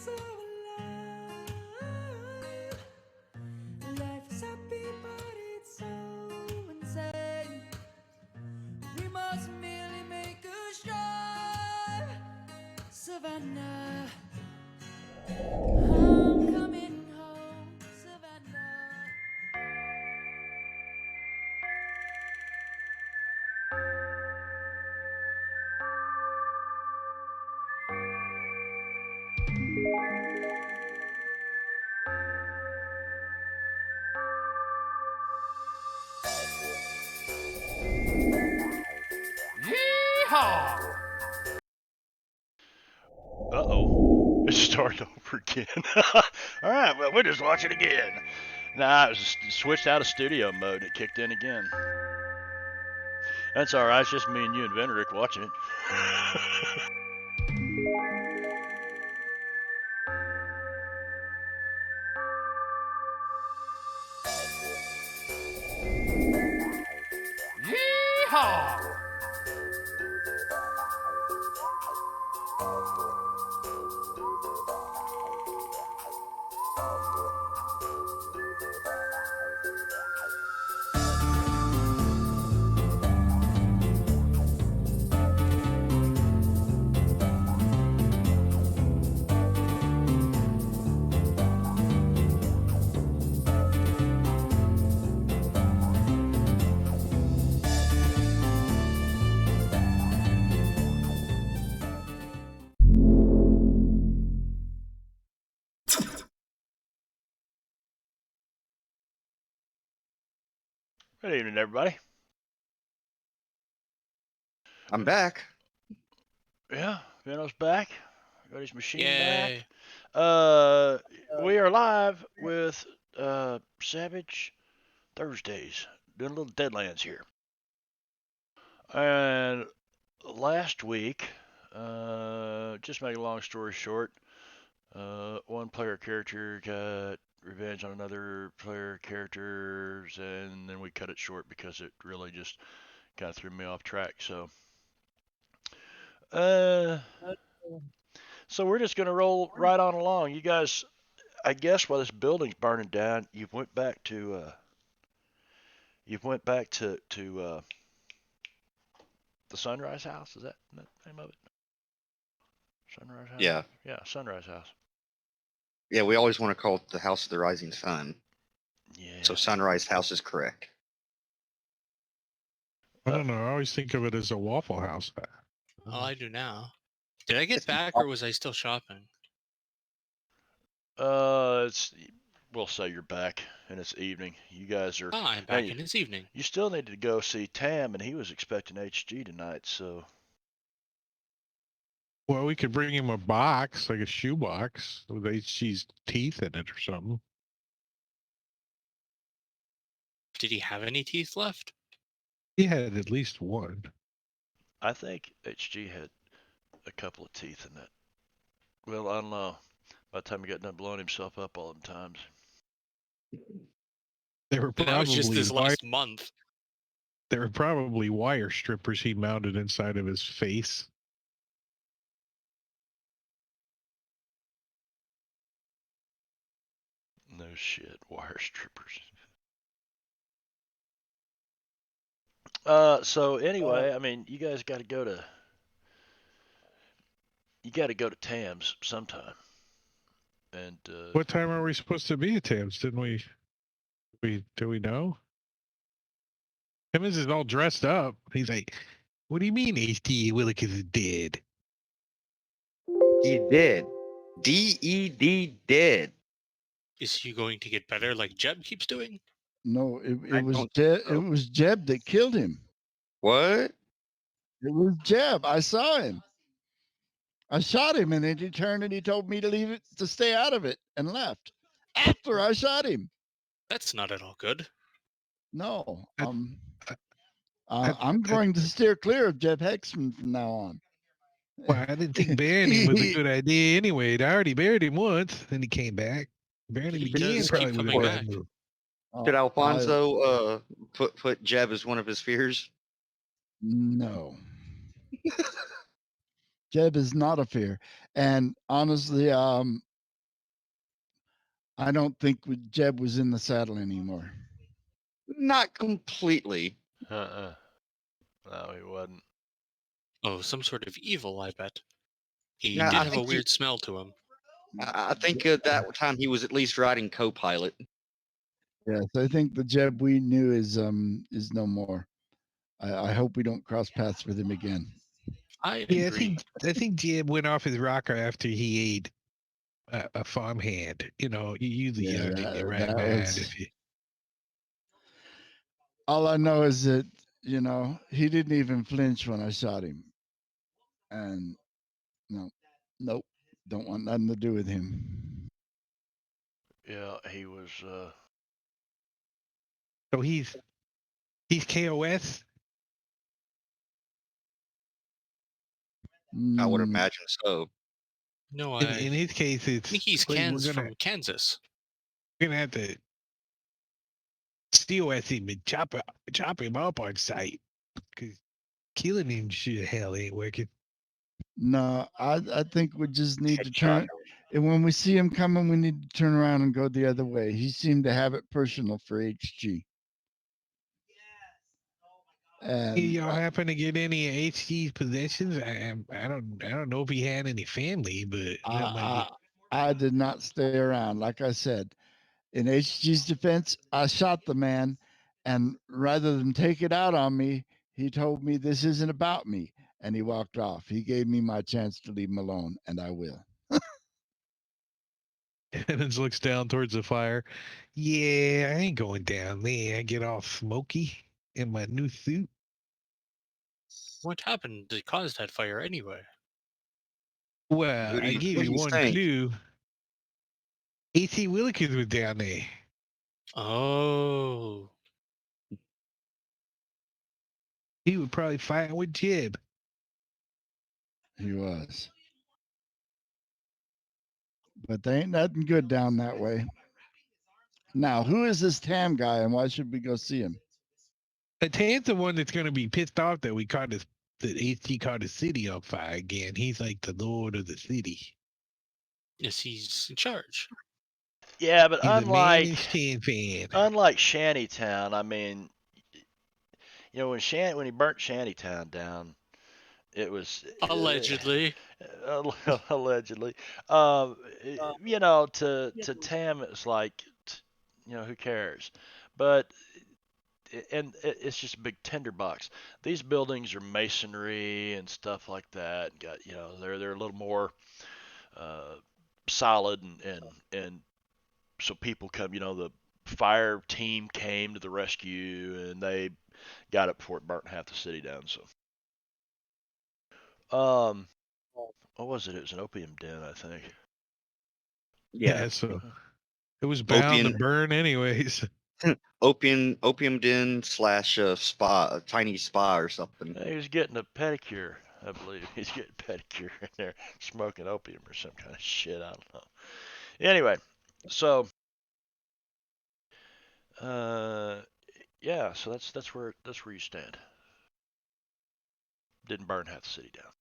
so alive. Life is happy, but it's so insane. We must merely make a strive. Savannah, I'm coming home. Savannah. Yeehaw! Uh-oh. It's starting over again. All right, well, we'll just watch it again. Nah, it was just switched out of studio mode. It kicked in again. That's all right. It's just me and you and Vendrick watching it. Yeehaw! Good evening, everybody. I'm back. Yeah, Veno's back. Got his machine Yay. back. We are live with Savage Thursdays, doing a little Deadlands here. And last week, just make a long story short, one player character got revenge on another player characters, and then we cut it short because it really just kind of threw me off track. So we're just gonna roll right on along. You guys, I guess while this building's burning down, you went back to the Sunrise House. Is that the name of it? Sunrise House. Yeah. Yeah, Sunrise House. Yeah, we always want to call it the House of the Rising Sun. Yeah. So Sunrise House is correct. I don't know. I always think of it as a Waffle House. Oh, I do now. Did I get It's- back or was I still shopping? We'll say you're back, and it's evening. You guys are. Oh, I'm back and it's evening. You still need to go see Tam, and he was expecting HG tonight. So. Well, we could bring him a box, like a shoe box, with HG's teeth in it or something. Did he have any teeth left? He had at least one. I think HG had a couple of teeth in that. Well, I don't know. By the time he got done blowing himself up all the times. They were That was just probably this last month. they were probably wire strippers he mounted inside of his face. No shit, wire strippers. So anyway, I mean, you guys got to go to. You got to go to Tam's sometime. And What time are we supposed to be at Tam's? Didn't we? Do we know? Timmons is all dressed up. He's like, "What do you mean, HT Willikers is dead?" He did. DED did. Is he going to get better like Jeb keeps doing? No, I it was don't Jeb. think so. It was Jeb that killed him. What? It was Jeb. I saw him. I shot him, and then he turned and he told me to leave it, to stay out of it, and left after I shot him. That's not at all good. No, I- I'm going to steer clear of Jeb Hexman from now on. Well, I didn't think burying him was a good idea anyway. I already buried him once, then he came back. Burying him He again does probably keep was a coming bad back. move. Did I- Alfonso put Jeb as one of his fears? No. Jeb is not a fear. And honestly, I don't think Jeb was in the saddle anymore. Not completely. No, he wasn't. Oh, some sort of evil, I bet. He Yeah, did I have a think weird smell to him. I think that time he was at least riding co-pilot. Yes, I think the Jeb we knew is no more. I hope we don't cross paths with him again. I Yeah, agree. I think Jeb went off his rocker after he ate a farmhand. You know, you usually Yeah, aren't in your right that mind was. if you. All I know is that he didn't even flinch when I shot him, and nope, don't want nothing to do with him. Yeah, he was. So he's KOS. I would Mm, imagine so. No, In I his case, it's think he's like from Kansas. we're gonna have to steal him and chop him up on sight because killing him shit hell ain't working. no, I think we just need to Headshot turn. And when we see him coming, we need to turn around and go the other way. He seemed to have it personal for HG. Hey, And y'all happen to get any of HG's possessions? I don't know if he had any family, but that might be. I did not stay around. Like I said, in HG's defense, I shot the man, and rather than take it out on me, he told me this isn't about me, and he walked off. He gave me my chance to leave him alone, and I will. Evans looks down towards the fire. Yeah, I ain't going down there. I get all smoky in my new suit. What happened to cause that fire anyway? Well, Who do I you, give who do you you one think? clue. AC Willikers was down there. Oh, He was probably fighting with Jib. He was. But they ain't nothing good down that way. Now, who is this Tam guy, and why should we go see him? Tan's the one that's going to be pissed off that that AC caught his city on fire again. He's like the lord of the city. yes, he's in charge. Yeah, but He's a man in Shan fan. unlike Shantytown, I mean, when he burnt Shantytown down, it was Allegedly. allegedly. To Tam, it's like, who cares? But it's just a big tinderbox. These buildings are masonry and stuff like that. Got they're a little more uh, solid and so people come. The fire team came to the rescue and they got it before it burnt half the city down. So what was it? It was an opium den, I think. Yeah, Yeah, so it was bound to opium burn anyways. opium den / spa, a Chinese spa or something. He was getting a pedicure, I believe. He's getting a pedicure in there, smoking opium or some kind of shit. I don't know. Anyway, so yeah, so that's where you stand. Didn't burn half the city down.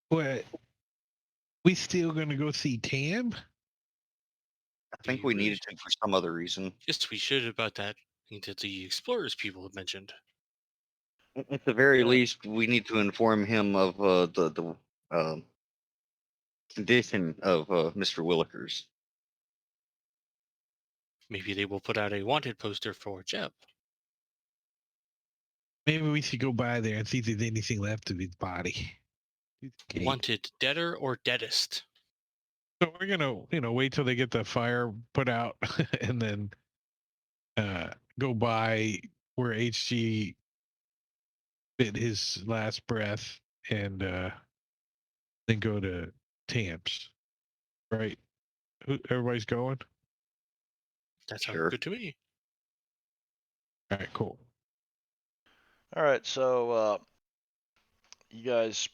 What? We still gonna go see Tam? I think We we really needed to for some other reason. Yes, we should about that thing that the explorers people have mentioned. At the very Yeah. least, we need to inform him of the condition of Mr. Willikers. Maybe they will put out a wanted poster for Jeb. Maybe we should go by there and see if there's anything left of his body. Okay. Wanted deader or deadest. So we're gonna, wait till they get the fire put out and then go by where HG bit his last breath and then go to Tam's. Right? Everybody's going? That sounds Sure. good to me. All right, cool. All right, so you guys,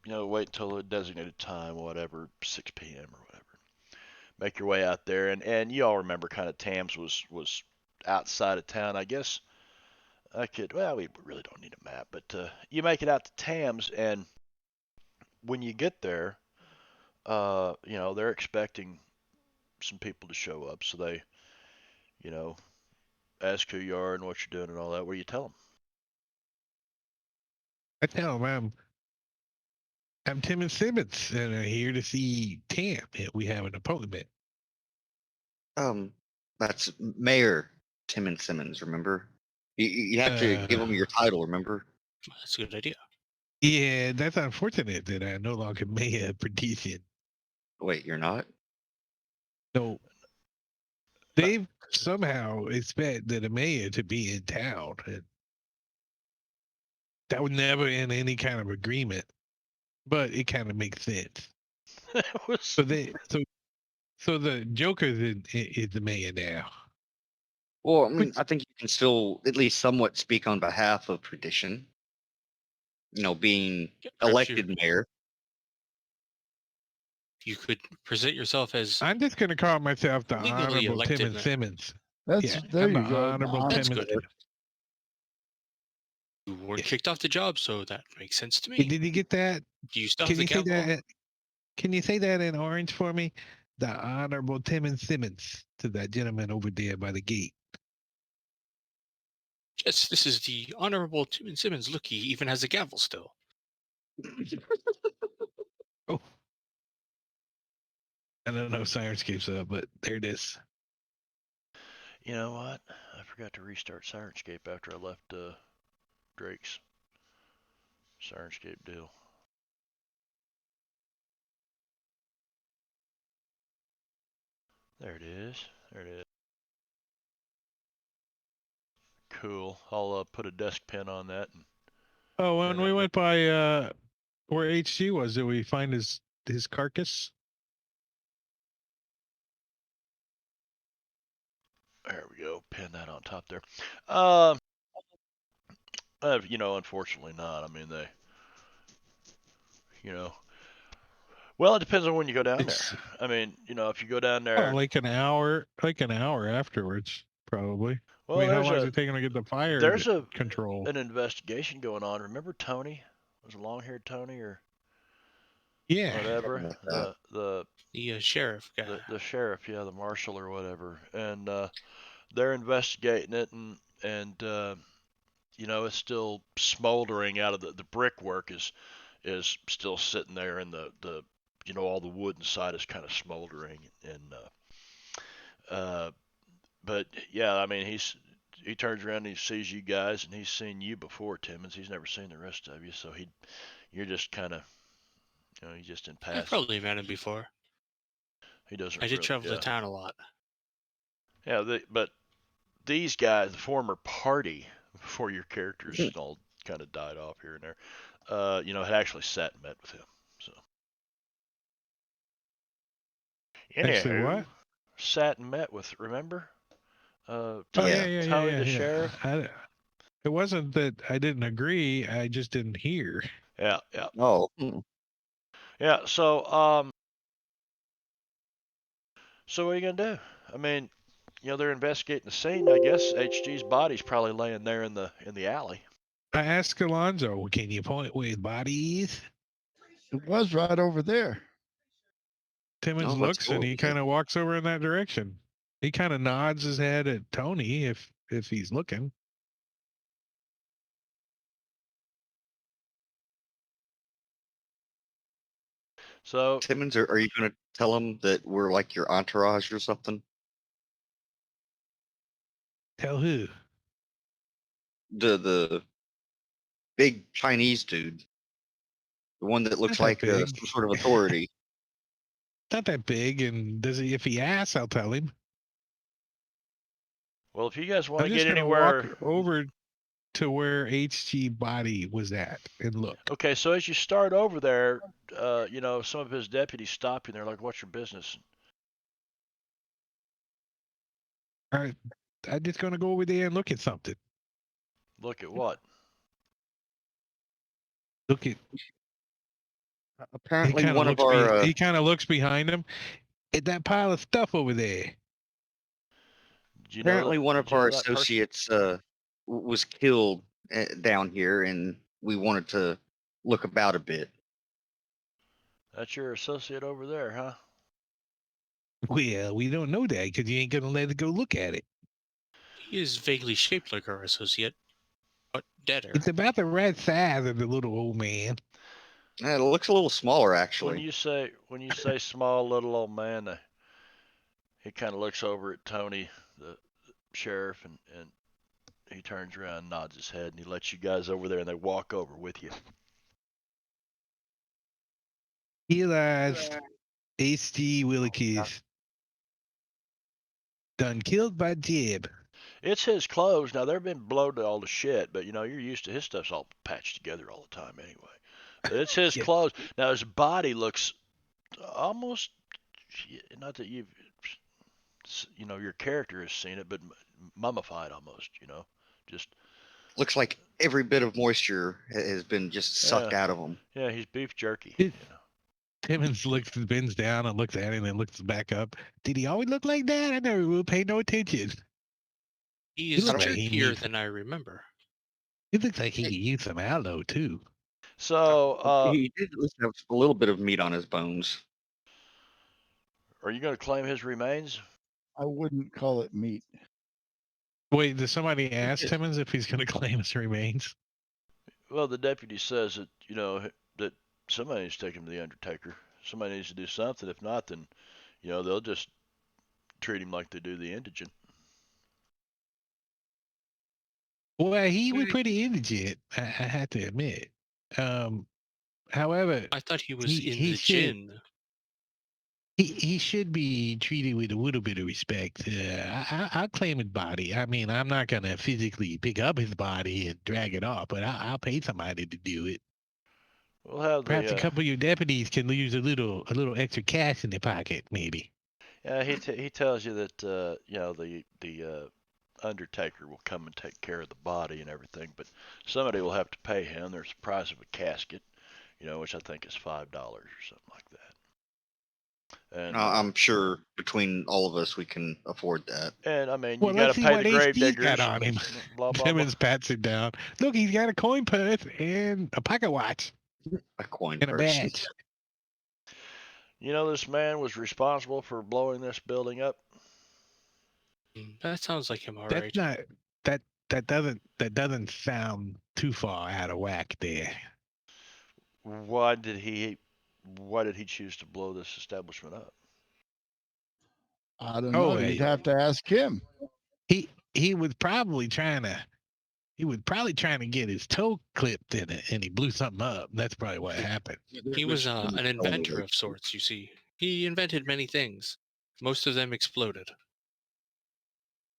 wait until the designated time, whatever, 6 p.m. or whatever. Make your way out there, and you all remember kind of Tams was outside of town. I guess we really don't need a map, but you make it out to Tams, and when you get there, they're expecting some people to show up, so they, you know, ask who you are and what you're doing and all that. What do you tell them? I tell him I'm Tim and Simmons, and I'm here to see Tam. We have an appointment. That's Mayor Tim Simmons. Remember, you have to give him your title. Remember? That's a good idea. Yeah, that's unfortunate that I no longer mayor petition. Wait, you're not? No, they've somehow expected the mayor to be in town, and that was never in any kind of agreement. But it kind of makes sense. So the Joker's is the mayor now. Well, I mean, Which- I think you can still at least somewhat speak on behalf of tradition. Being Yeah, perhaps elected mayor. you could present yourself as I'm just going to call myself the legally Honorable Tim elected and mayor. Simmons. That's Yeah, there I'm you the go. Honorable Hon- That's Tim and good. Simmons. You weren't Yeah. kicked off the job, so that makes sense to Hey, me. did you get that? Do you still have Can the you say gavel? that? Can you say that in orange for me? The Honorable Tim and Simmons to that gentleman over there by the gate. Yes, this is the Honorable Tim Simmons. Look, he even has a gavel still. Oh, I don't know if Sirenscape's up, but there it is. You know what? I forgot to restart Sirenscape after I left Drake's Sirenscape deal. There it is. There it is. Cool. I'll put a desk pin on that. Oh, when Yeah, we that- went by where HG was, did we find his carcass? There we go. Pin that on top there. Unfortunately not. I mean, you know, well, it depends on when you go down It's there. I mean, if you go down there, like an hour afterwards, probably. well, I mean, how there's long is it taking to get the fire there's control? an investigation going on. Remember Tony? Was it long-haired Tony or Yeah. whatever? Something like that. The sheriff guy. The sheriff, yeah, the marshal or whatever, and they're investigating it, and it's still smoldering out of the brickwork is still sitting there, and the all the wood inside is kind of smoldering, and but yeah, I mean he turns around and he sees you guys, and he's seen you before, Timmons. He's never seen the rest of you, so you're just kind of he's just in I've passing. probably met him before. He doesn't. I did really, travel yeah. to town a lot. Yeah, but these guys, the former party, before your characters all kind of died off here and there, had actually sat and met with him. So, Actually, anywho, what? sat and met with. Remember, Oh Tony, yeah, Tony yeah, the sheriff. It wasn't that I didn't agree. I just didn't hear. Yeah. Oh, Yeah. So, what are you gonna do? I mean, they're investigating the scene. I guess HG's body's probably laying there in the alley. I asked Alonzo, "Can you point where his body is?" It was right over there. Timmons let's looks go and he over there. kind of walks over in that direction. He kind of nods his head at Tony if he's looking. So, Timmons, are you going to tell him that we're like your entourage or something? Tell who? The big Chinese dude, the one that looks Not like that big. some sort of authority. Not that big, and if he asks, I'll tell him. well, if you guys want I'm to just get gonna anywhere, walk over to where HG body was at and look. okay. So as you start over there, some of his deputies stop you. And they're like, "What's your business?" All right, I'm just gonna go over there and look at something. Look at what? Look at. Apparently, one of our He kind of looks behind him. At that pile of stuff over there. Do you know apparently that- one do of you know our that person? associates was killed down here, and we wanted to look about a bit. That's your associate over there, huh? Well, we don't know that because you ain't gonna let it go look at it. He is vaguely shaped like our associate, but deader. It's about the right size of the little old man. Yeah, it looks a little smaller, When actually. you say small little old man, he kind of looks over at Tony, the sheriff, and he turns around, and nods his head, and he lets you guys over there, and they walk over with you. Realized H.G. Willikers done killed by Jeb. It's his clothes. Now they've been blown to all the shit, but you know you're used to his stuff's all patched together all the time anyway. But it's his Yeah. clothes. Now his body looks almost, not that your character has seen it, but mummified almost. Just Looks like every bit of moisture has been just sucked out of him. yeah, he's beef jerky. Timmons bends down and looks at him and then looks back up. Did he always look like that? I never will pay no attention. He is looks like he jerkier needs- than I remember. It looks like he could use some aloe too. So, He did at least have a little bit of meat on his bones. are you going to claim his remains? I wouldn't call it meat. Wait, does somebody ask Timmons if he's going to claim his remains? Well, the deputy says that that somebody needs to take him to the undertaker. Somebody needs to do something. If not, then they'll just treat him like they do the indigent. Well, he was pretty indigent, I have to admit. However, I thought he was He- in he the should- gin. he should be treated with a little bit of respect. I'll claim his body. I mean, I'm not going to physically pick up his body and drag it off, but I'll pay somebody to do it. We'll have Perhaps a the couple of your deputies can use a little extra cash in their pocket, maybe. he tells you that the undertaker will come and take care of the body and everything, but somebody will have to pay him. There's the price of a casket, which I think is $5 or something like that. And I'm sure between all of us we can afford that. and I mean Well, you got let's to see pay what the grave HD got diggers. on him. Blah blah blah. Timmons pats it down. Look, he's got a coin purse and a pocket watch A coin and a purse. badge. This man was responsible for blowing this building up. That sounds like him, all That's right. not that doesn't sound too far out of whack there. Why did he choose to blow this establishment up? I don't Oh, know. You'd yeah. have to ask him. He was probably trying to get his toe clipped in it, and he blew something up. That's probably what happened. He was an inventor of sorts, you see. He invented many things. Most of them exploded.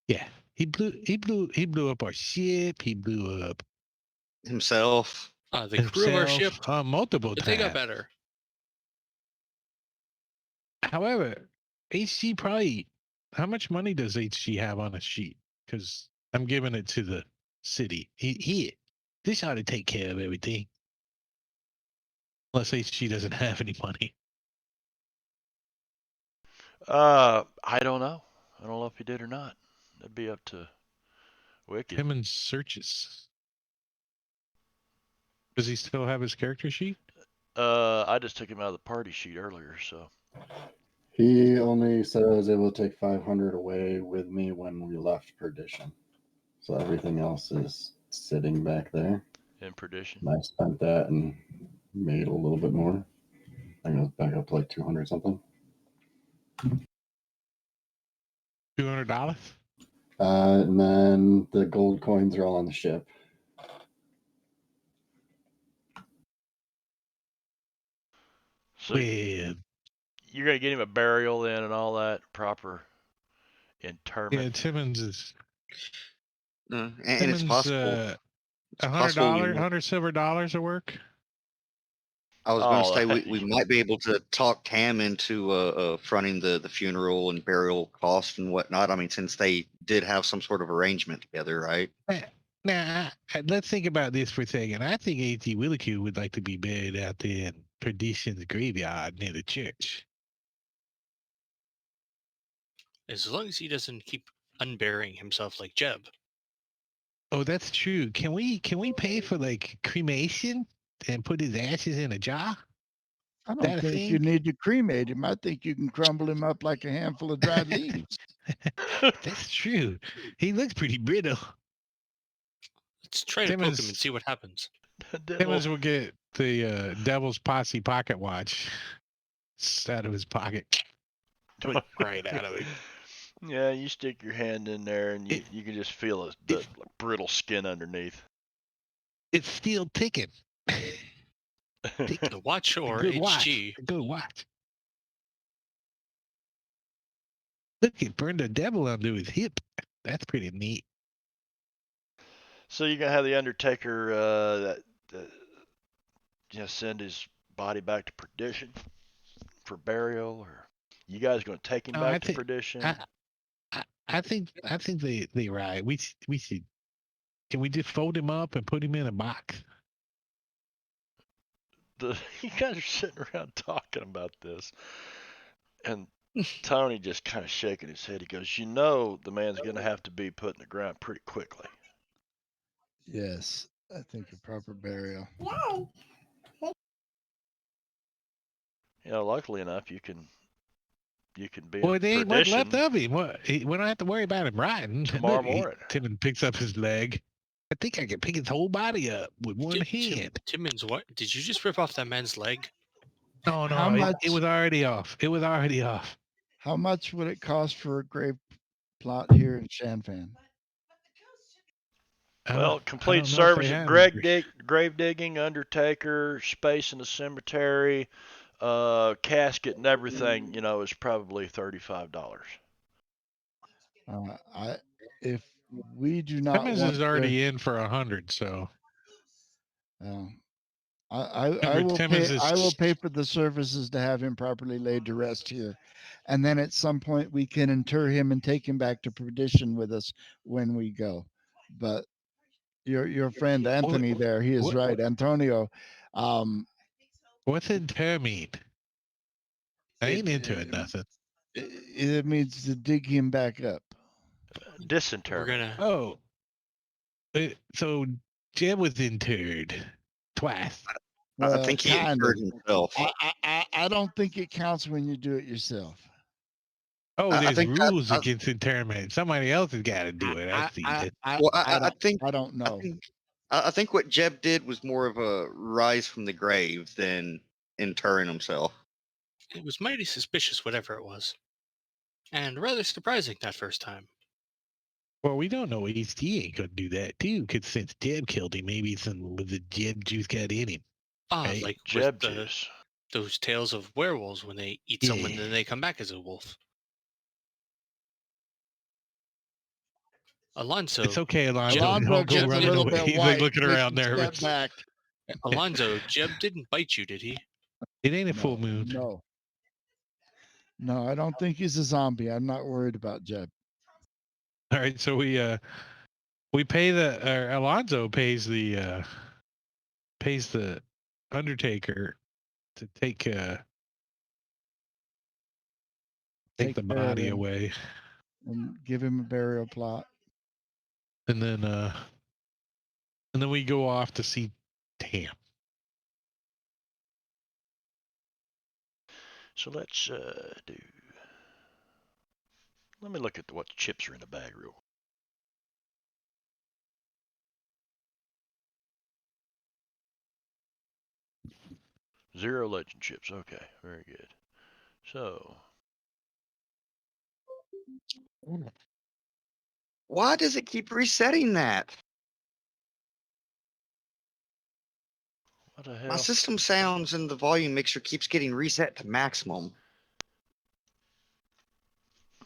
Yeah, he blew up our ship. He blew up Himself. The crew of our ship, multiple but times. they got better. However, HG probably. How much money does HG have on a sheet? Because I'm giving it to the city. This ought to take care of everything. Unless HG doesn't have any money. I don't know. I don't know if he did or not. That'd be up to Wicked. Timmons searches. Does he still have his character sheet? I just took him out of the party sheet earlier, so. He only says it will take 500 away with me when we left Perdition. So everything else is sitting back there. In Perdition. And I spent that and made a little bit more. I think it was back up to like 200 something. $200. And then the gold coins are all on the ship. So Well, you're gonna get him a burial then and all that proper interment. yeah, Timmons is And Timmons, it's possible. It's possible we might- $100 silver dollars of work. I was going to Oh, say we might be able to talk Cam into fronting the funeral and burial costs and whatnot. I mean, since they did have some sort of arrangement together, right? Now, let's think about this for a second. I think A.T. Willikoo would like to be buried out there in Perdition's graveyard near the church. As long as he doesn't keep unburying himself like Jeb. Oh, that's true. Can we pay for like cremation and put his ashes in a jar? I That don't a think you thing? need to cremate him. I think you can crumble him up like a handful of dried leaves. That's true. He looks pretty brittle. Let's try to poke him and see what happens. Timmons will get the Devil's Posse pocket watch out of his pocket. Click right out of it. Yeah, you stick your hand in there and you can just feel the brittle skin underneath. It's still ticking. The watch or Good HG? watch. Good watch. Look, it burned the devil onto his hip. That's pretty neat. So you're gonna have the Undertaker send his body back to perdition for burial, or you guys gonna take him back to perdition? I think they right. We should. Can we just fold him up and put him in a box? You guys are sitting around talking about this, and Tony just kind of shaking his head. He goes, "You know, the man's gonna have to be put in the ground pretty quickly." Yes, I think a proper burial. You know, luckily enough, you can be Boy, in there ain't much left perdition of him. We don't have to worry about him riding. tomorrow Look, morning. Timmons picks up his leg. I think I can pick his whole body up with one hand. Timmons, what? Did you just rip off that man's leg? No, How much? it was already off. It was already off. How much would it cost for a grave plot here in Shanfan? Well, complete don't know if they service, have grave digging, Undertaker, space in the cemetery, casket and everything, you know, is probably $35. If we do not Timmons want is already in for 100, so I will pay. I will pay for the services to have him properly laid to rest here, and then at some point we can inter him and take him back to perdition with us when we go. But your friend Anthony there, he is right, Antonio. What's inter mean? I ain't into it nothing. It means to dig him back up. Disinterment. Oh, so Jeb was interred twice. Well, I think he injured himself. I don't think it counts when you do it yourself. Oh, I there's think rules against interment. Somebody else has got to do it. I see it. I think I don't know. I think what Jeb did was more of a rise from the grave than interring himself. It was mighty suspicious, whatever it was, and rather surprising that first time. Well, we don't know. HT ain't gonna do that too, because since Jeb killed him, maybe some of the Jeb juice got in him. Right? Like Jeb with juice. Those tales of werewolves when they eat someone, then they come back as a wolf. Alonzo. It's okay, Alonzo. Alonzo Don't go gets a running little away. bit He's white. like looking around nervous. Step back. Alonzo, Jeb didn't bite you, did he? It ain't a full moon. No, I don't think he's a zombie. I'm not worried about Jeb. All right, so we pay Alonzo pays the Undertaker to take the body away and give him a burial plot. And then we go off to see Tam. So let's do. Let me look at what chips are in the bag real. Zero legend chips. Okay, very good. So. Why does it keep resetting that? What the hell? My system sounds and the volume mixer keeps getting reset to maximum.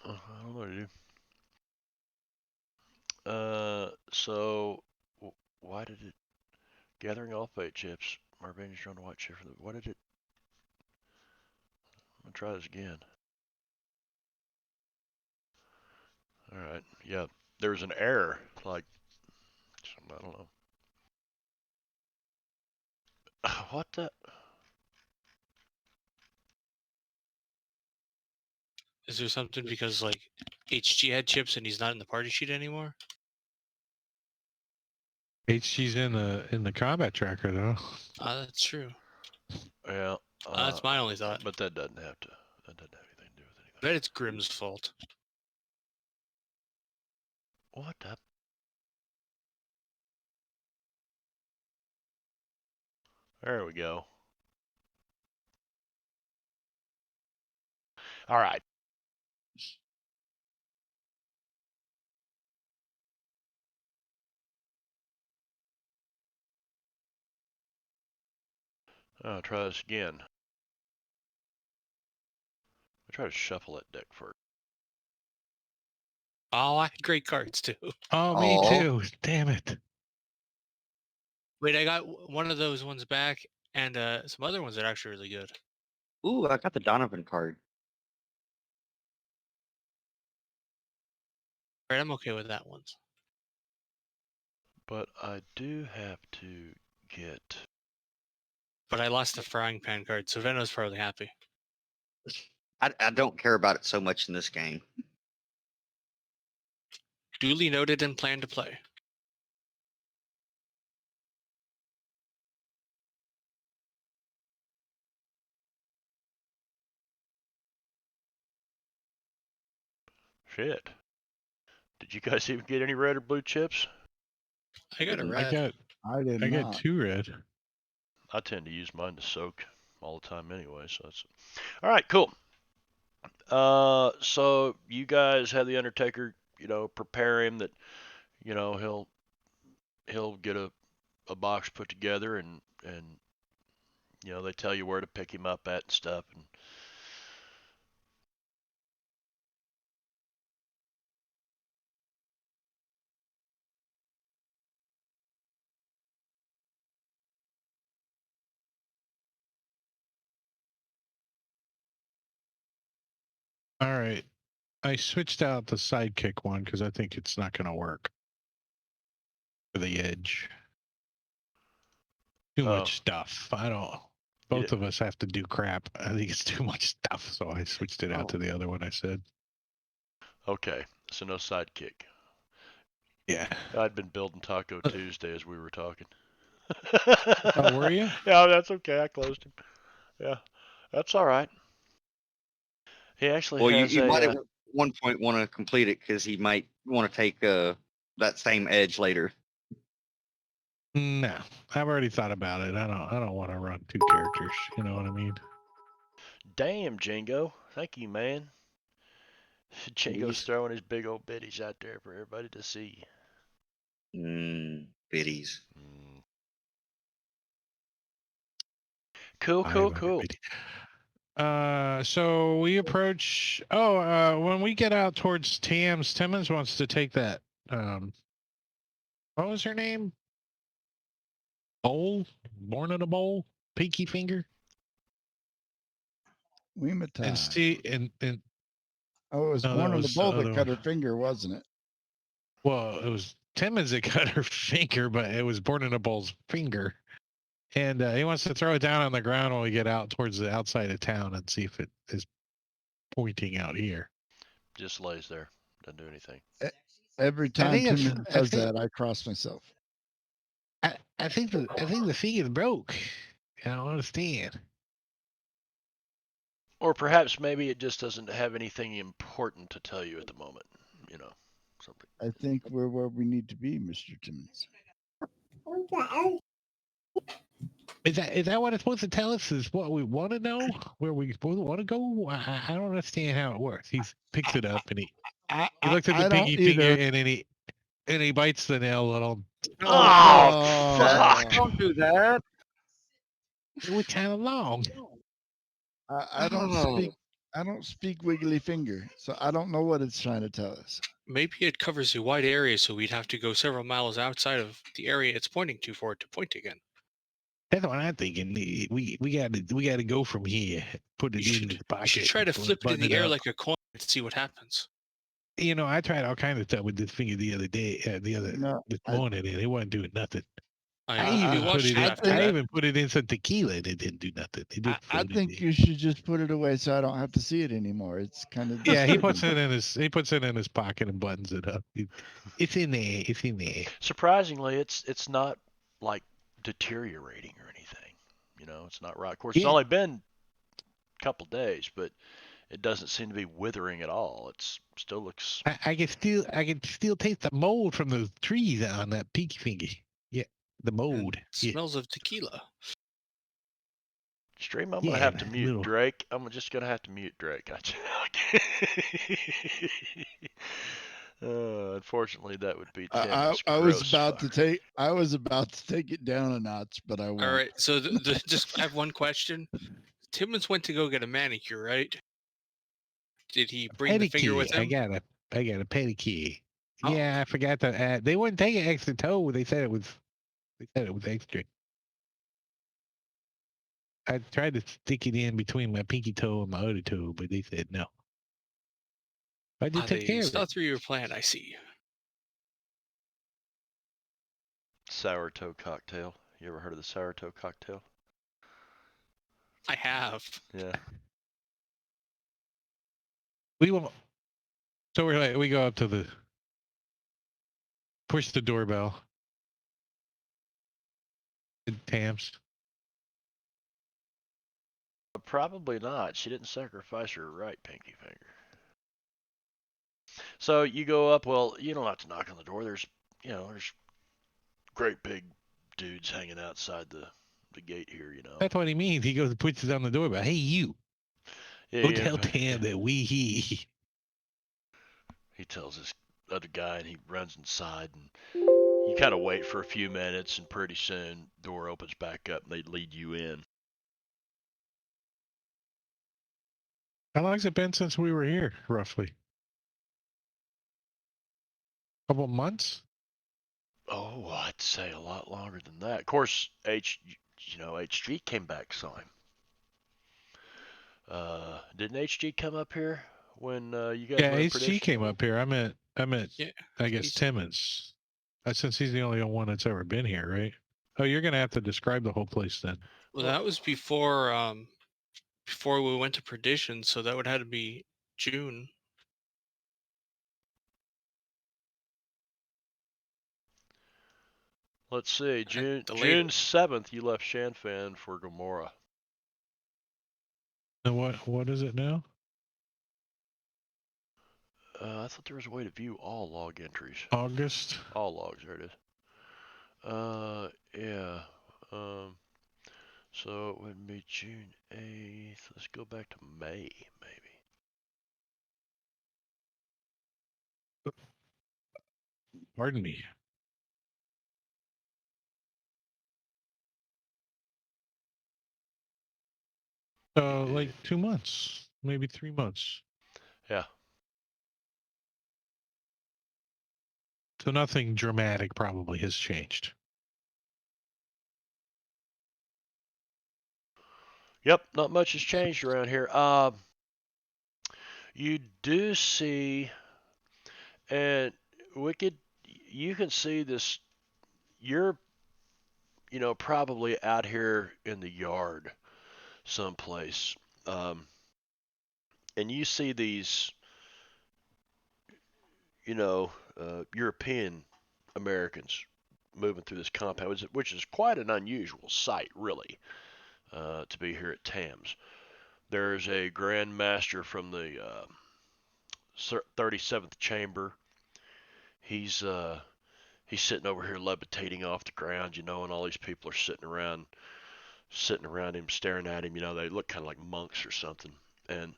I don't know, dude. So why did it gathering all fate chips? Marbani's trying to watch here for the. What did it? I'm gonna try this again. All right. Yeah, there's an error. Like, I don't know. What the? Is there something because like HG had chips and he's not in the party sheet anymore? HG's in the combat tracker though. That's true. Yeah. That's my only thought. But that doesn't have to. That doesn't have anything to do with anything. I bet it's Grimm's fault. What the? There we go. All right. I'll try this again. I'll try to shuffle that deck first. Oh, I had great cards too. Oh, me Aw. too. Damn it. Wait, I got one of those ones back, and some other ones that are actually really good. Ooh, I got the Donovan card. Right, I'm okay with that one. But I do have to get. But I lost the frying pan card, so Venno's probably happy. I don't care about it so much in this game. Duly noted and plan to play. Shit. Did you guys even get any red or blue chips? I got a I red. I did I not. got 2 red. I tend to use mine to soak all the time anyway, so that's all right. Cool. So you guys have the Undertaker, prepare him that, he'll get a box put together and they tell you where to pick him up at and stuff and. All right. I switched out the sidekick one because I think it's not going to work for the edge. Too Oh. much stuff. I don't. Both of us have to do crap. I think it's too much stuff, so I switched it out to the other one I said. Okay, so no sidekick. Yeah. I'd been building Taco Tuesday as we were talking. Oh, were you? Yeah, that's okay. I closed him. Yeah, that's all right. He actually Well, has you might a. at one point want to complete it because he might want to take that same edge later. No, I've already thought about it. I don't want to run 2 characters. You know what I mean? Damn, Jingo. Thank you, man. Jingo's Jeez. throwing his big old bitties out there for everybody to see. Biddies. Mm. Cool. So we approach. When we get out towards Tams, Timmons wants to take that. What was her name? Bowl, born in a bowl, pinky finger, Weematai. and see, and Oh, it was no, born that on the was the bull that other cut one. her finger, wasn't it? Well, it was Timmons that cut her finger, but it was born in a bull's finger. And he wants to throw it down on the ground when we get out towards the outside of town and see if it is pointing out here. Just lays there. Doesn't do anything. Every time think it's- Timmons I does think- that, I cross myself. I think the thing is broke. I don't understand. Or perhaps maybe it just doesn't have anything important to tell you at the moment. Something. I think we're where we need to be, Mr. Timmons. Is that what it's supposed to tell us? Is what we want to know? Where we want to go? I don't understand how it works. He picks it up and he looks at the pinky finger and then he bites the nail a little. Oh, fuck! Don't do that. It was kind of long. I don't speak wiggly finger, so I don't know what it's trying to tell us. Maybe it covers a wide area, so we'd have to go several miles outside of the area it's pointing to for it to point again. That's what I'm thinking. We got to go from here. Put it in the pocket. You should try to flip it in button the air up. like a coin and see what happens. I tried all kinds of stuff with this finger the other day, this morning, and it wasn't doing nothing. I even put it in some tequila and it didn't do nothing. It just I floated think there. you should just put it away so I don't have to see it anymore. It's kind of Yeah, he puts it in his pocket and buttons it up. It's in there. It's in there. Surprisingly, it's not like deteriorating or anything. It's not right. Of course, it's only been couple days, but it doesn't seem to be withering at all. It still looks. I can still taste the mold from those trees on that pinky finger. Yeah, the mold. Yeah, Smells of tequila. Stream, I'm gonna yeah, have to mute little. Drake. I'm just gonna have to mute Drake. Unfortunately, that would be Tim's I was gross about to fucker. take it down a notch, but I won't. All right, so just I have one question. Timmons went to go get a manicure, right? Did he bring the finger with Pedicure. him? I got a pedicure. Oh. Yeah, I forgot to add. They wouldn't take an extra toe. They said it was extra. I tried to stick it in between my pinky toe and my other toe, but they said no. I just took They care of saw it. through your plan, I see. Sour toe cocktail. You ever heard of the sour toe cocktail? I have. Yeah. We won't. So we go up to the push the doorbell. Tams. Probably not. She didn't sacrifice her right pinky finger. So you go up. Well, you don't have to knock on the door. There's great big dudes hanging outside the gate here. That's what he means. He goes and puts it on the doorbell. Hey, you. Yeah, Go yeah, tell yeah. Tam that he. He tells this other guy, and he runs inside, and you kind of wait for a few minutes, and pretty soon door opens back up, and they lead you in. How long's it been since we were here, roughly? Couple months? Oh, I'd say a lot longer than that. Of course, HG came back, saw him. Didn't HG come up here when you guys Yeah, were in HG Perdition? came up here. I meant Yeah, I guess he's- Timmons. Since he's the only one that's ever been here, right? Oh, you're gonna have to describe the whole place then. Well, that was before we went to Perdition, so that would have to be June. Let's see, June the June latest. 7th, you left Shanfan for Gomorrah. And what is it now? I thought there was a way to view all log entries. August. All logs, there it is. Yeah. So it would be June 8th. Let's go back to May, maybe. Pardon me. Like 2 months, maybe 3 months. Yeah. So nothing dramatic probably has changed. Yep, not much has changed around here. You do see, and Wicked, you can see this. You're, probably out here in the yard someplace, and you see these, European Americans moving through this compound, which is quite an unusual sight, really, to be here at Tams. There's a Grand Master from the 37th Chamber. He's sitting over here levitating off the ground, and all these people are sitting around him, staring at him. They look kind of like monks or something. And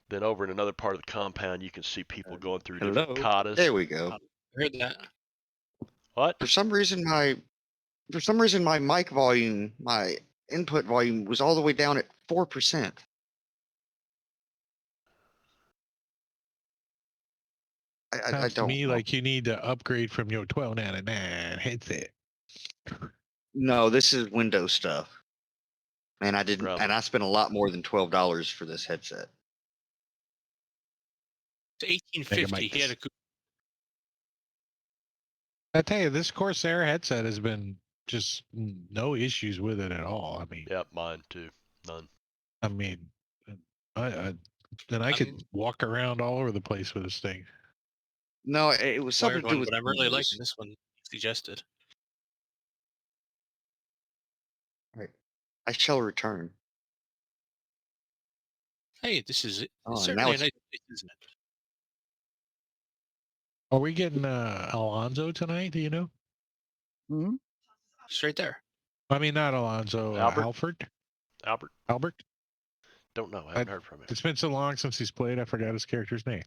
then over in another part of the compound, you can see people going through different katas. There we go. I heard that. What? For some reason, my mic volume, my input volume, was all the way down at 4%. I Sounds to don't me know. like you need to upgrade from your 1299 headset. No, this is Windows stuff, and I didn't. Probably. And I spent a lot more than $12 for this headset. It's 1850. He had a I tell you, this Corsair headset has been just no issues with it at all. I mean, Yep, mine too. None. I mean, I could walk around all over the place with this thing. No, it was something wired to do one, with but I'm really Windows. liking this one suggested. Right. I shall return. Hey, this is it. Oh, It's and now certainly a it's nice place, isn't it? Are we getting Alonzo tonight? Do you know? Hmm? It's right there. I mean, not Alonzo. Albert? Alfred. Albert? Albert. Don't know. I I, haven't heard from him. it's been so long since he's played. I forgot his character's name.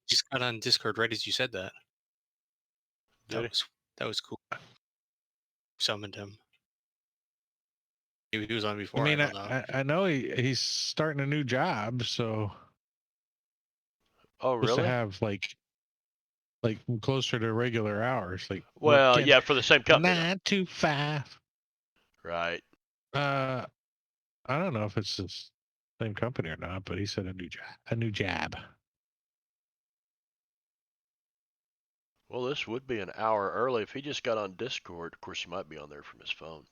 Just got on Discord right as you said that. Did he? That was cool. Summoned him. He was on I before. mean, don't know. I know he's starting a new job, so Oh, supposed to really? have like closer to regular hours, like Well, working yeah, for the same company. 9 to 5. Right. I don't know if it's the same company or not, but he said a new job. A new job. Well, this would be an hour early. If he just got on Discord, of course, he might be on there from his phone.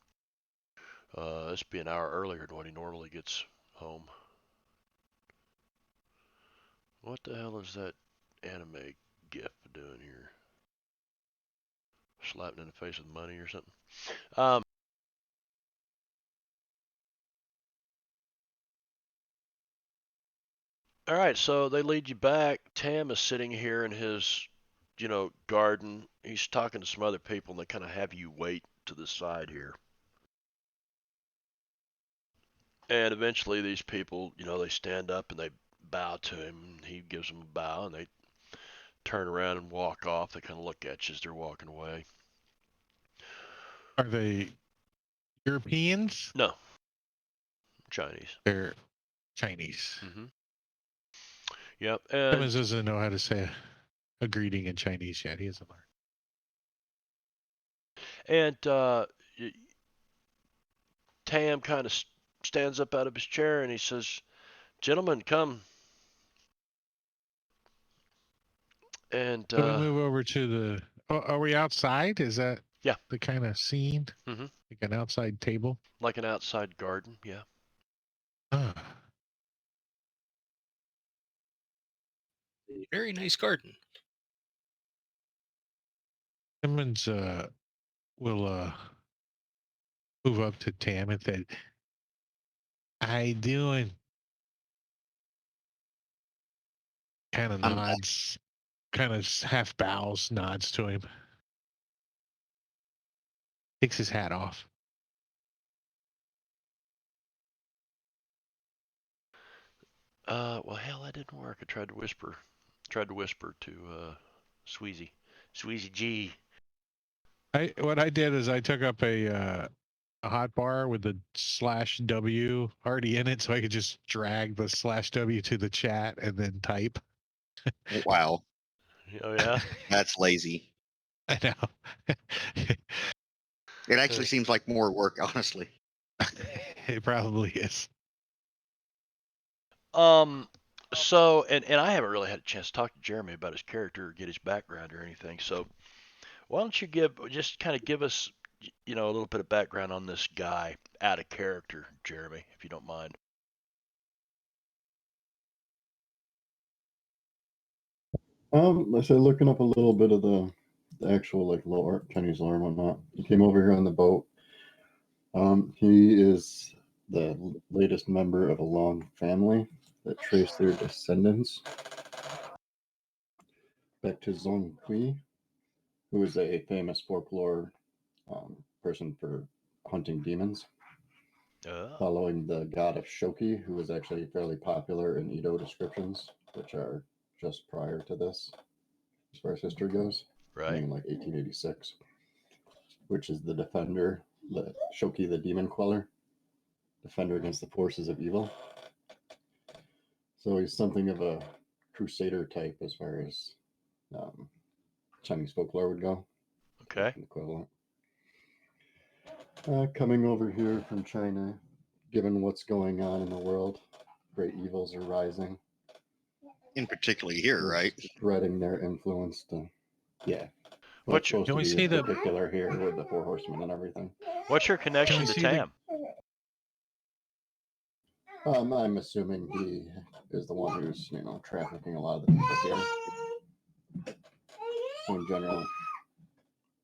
This would be an hour earlier than what he normally gets home. What the hell is that anime gif doing here? Slapping in the face with money or something? All right, so they lead you back. Tam is sitting here in his, garden. He's talking to some other people, and they kind of have you wait to the side here. And eventually, these people, they stand up and they bow to him. And he gives them a bow, and they turn around and walk off. They kind of look at you as they're walking away. Are they Europeans? No, Chinese. They're Chinese. Mm-hmm. Yep. And Simmons doesn't know how to say a greeting in Chinese yet. He hasn't learned. Tam kind of stands up out of his chair and he says, "Gentlemen, come." And Can we move over to the? Oh, are we outside? Is that Yeah. the kind of scene? Mhm. Like an outside table? Like an outside garden, yeah. Ah. Very nice garden. Simmons will move up to Tam and say, "How you doing?" Kind of I'm nods, kind of half bows, nods to him. Takes his hat off. Well, hell, that didn't work. I tried to whisper to Sweezy G. What I did is I took up a hot bar with the /W already in it, so I could just drag the /W to the chat and then type. wow, Oh yeah. that's lazy. I know. It actually seems like more work, honestly. It probably is. So and I haven't really had a chance to talk to Jeremy about his character or get his background or anything. So why don't you give us a little bit of background on this guy out of character, Jeremy, if you don't mind. I said looking up a little bit of the actual like lore, Chinese lore and whatnot. He came over here on the boat. He is the latest member of a long family that trace their descendants back to Zhong Hui, who is a famous folklore person for hunting demons, following the god of Shoki, who was actually fairly popular in Edo descriptions, which are just prior to this, as far as history goes, Right. in like 1886, which is the defender, the Shoki, the demon queller, defender against the forces of evil. So he's something of a crusader type as far as Chinese folklore would go. Okay. Equivalent. Coming over here from China, given what's going on in the world, great evils are rising. In particular here, right? Spreading their influence to, yeah. What's your, supposed Can to we be see in the- particular here with the Four Horsemen and everything. what's your connection to see the- Tam? I'm assuming he is the one who's, trafficking a lot of the people here. So in general,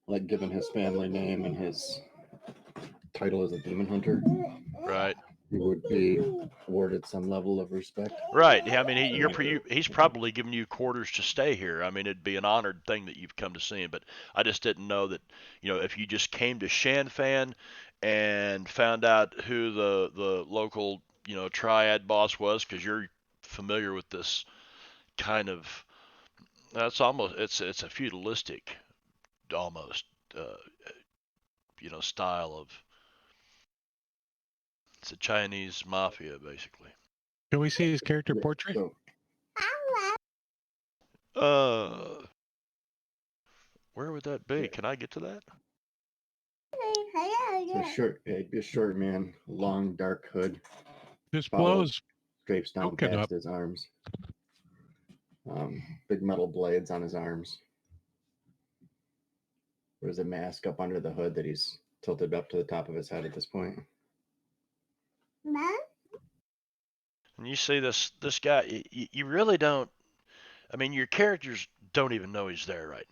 like given his family name and his title as a demon hunter, Right. he would be awarded some level of respect. Right. I mean, he's probably giving you quarters to stay here. I mean, it'd be an honored thing that you've come to see him. But I just didn't know that, if you just came to Shan Fan and found out who the local, triad boss was, because you're familiar with this kind of, it's a feudalistic almost, style of, it's a Chinese mafia basically. Can we see his character portrait? So, Where would that be? Can I get to that? he'd be a short man, long dark hood, This Follow. blows drapes down Token past up. his arms. Big metal blades on his arms. There's a mask up under the hood that he's tilted up to the top of his head at this point. And you see this guy, you really don't. I mean, your characters don't even know he's there right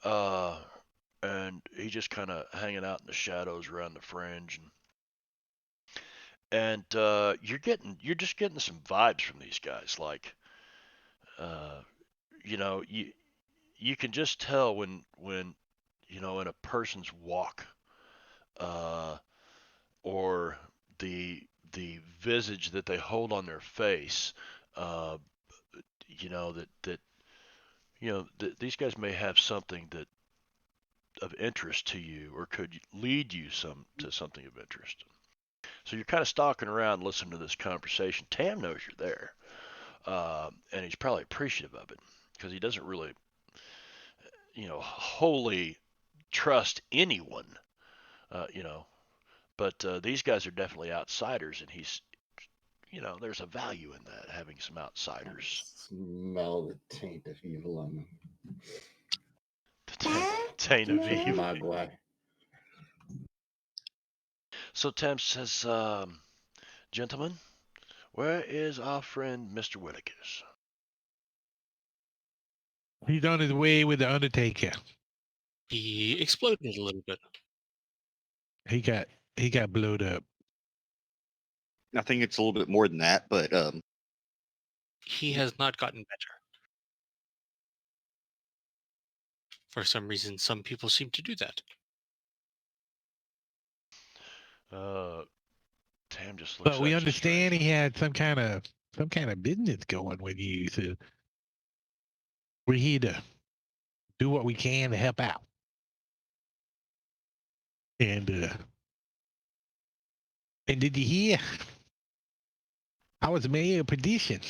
now. And he's just kind of hanging out in the shadows around the fringe, and you're just getting some vibes from these guys, like, you can just tell when in a person's walk, or the visage that they hold on their face, these guys may have something that of interest to you, or could lead you to something of interest. So you're kind of stalking around, listening to this conversation. Tam knows you're there, and he's probably appreciative of it because he doesn't really, wholly trust anyone, But these guys are definitely outsiders, and he's, there's a value in that, having some outsiders. Smell the taint of evil on them. The taint of evil. Mogwai. So Tam says, gentlemen, where is our friend Mr. Whitakers? He's on his way with the Undertaker. He exploded a little bit. He got blowed up. I think it's a little bit more than that, but He has not gotten better. For some reason, some people seem to do that. Tam just looks. But we extra understand strange. he had some kind of business going with you, so we're here to do what we can to help out. And did you hear? I was mayor of Perdition.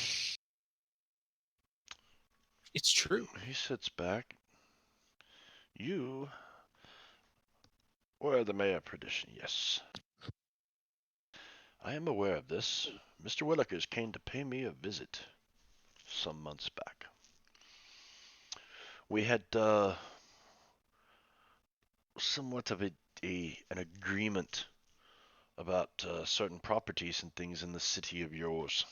It's true. He sits back. You were the mayor of Perdition, yes. I am aware of this. Mr. Willikers came to pay me a visit some months back. We had somewhat of an agreement about certain properties and things in the city of yours.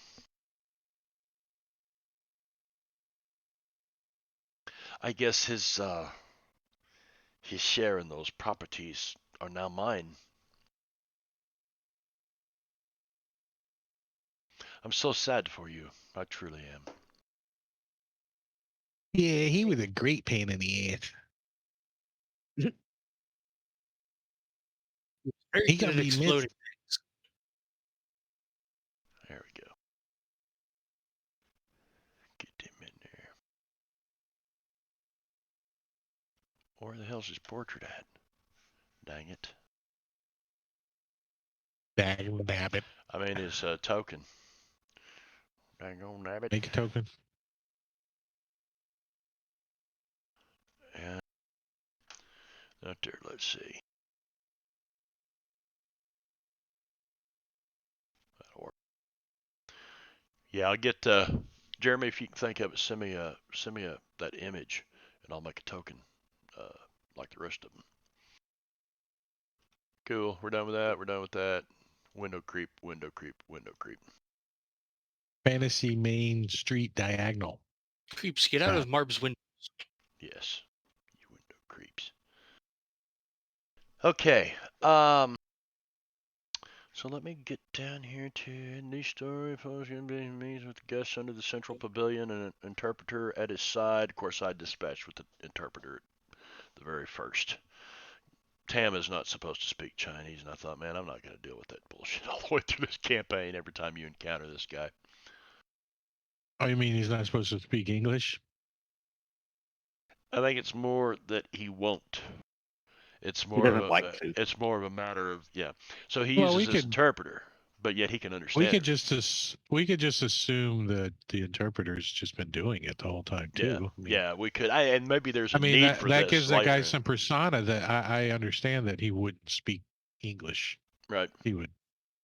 I guess his share in those properties are now mine. I'm so sad for you. I truly am. Yeah, he was a great pain in the ass. Very He good gonna at be missed. exploding. There we go. Get him in there. Where the hell's his portrait at? Dang it. Dang nabbit. I mean his token. Dang on nabbit. Make a token. And out there, let's see. That'll work. Yeah, I'll get Jeremy, if you can think of it, send me that image, and I'll make a token, like the rest of them. Cool. We're done with that. We're done with that. Window creep. Window creep. Window creep. Fantasy Main Street Diagonal. Creeps, get out of Marb's window. Yes. You window creeps. Okay. So let me get down here to the story. Meets with guests under the central pavilion and an interpreter at his side. Of course, I dispatched with the interpreter at the very first. Tam is not supposed to speak Chinese, and I thought, man, I'm not going to deal with that bullshit all the way through this campaign every time you encounter this guy. Oh, you mean he's not supposed to speak English? I think it's more that he won't. It's He more of doesn't like to. it's more of a matter of yeah. So he Well, uses we this could interpreter, but yet he can we understand. could It. just we could just assume that the interpreter's just been doing it the whole time Yeah, too. I mean, yeah, we could. And maybe there's a I mean need that for that this gives that guy later. some persona that I understand that he wouldn't speak English. Right. He would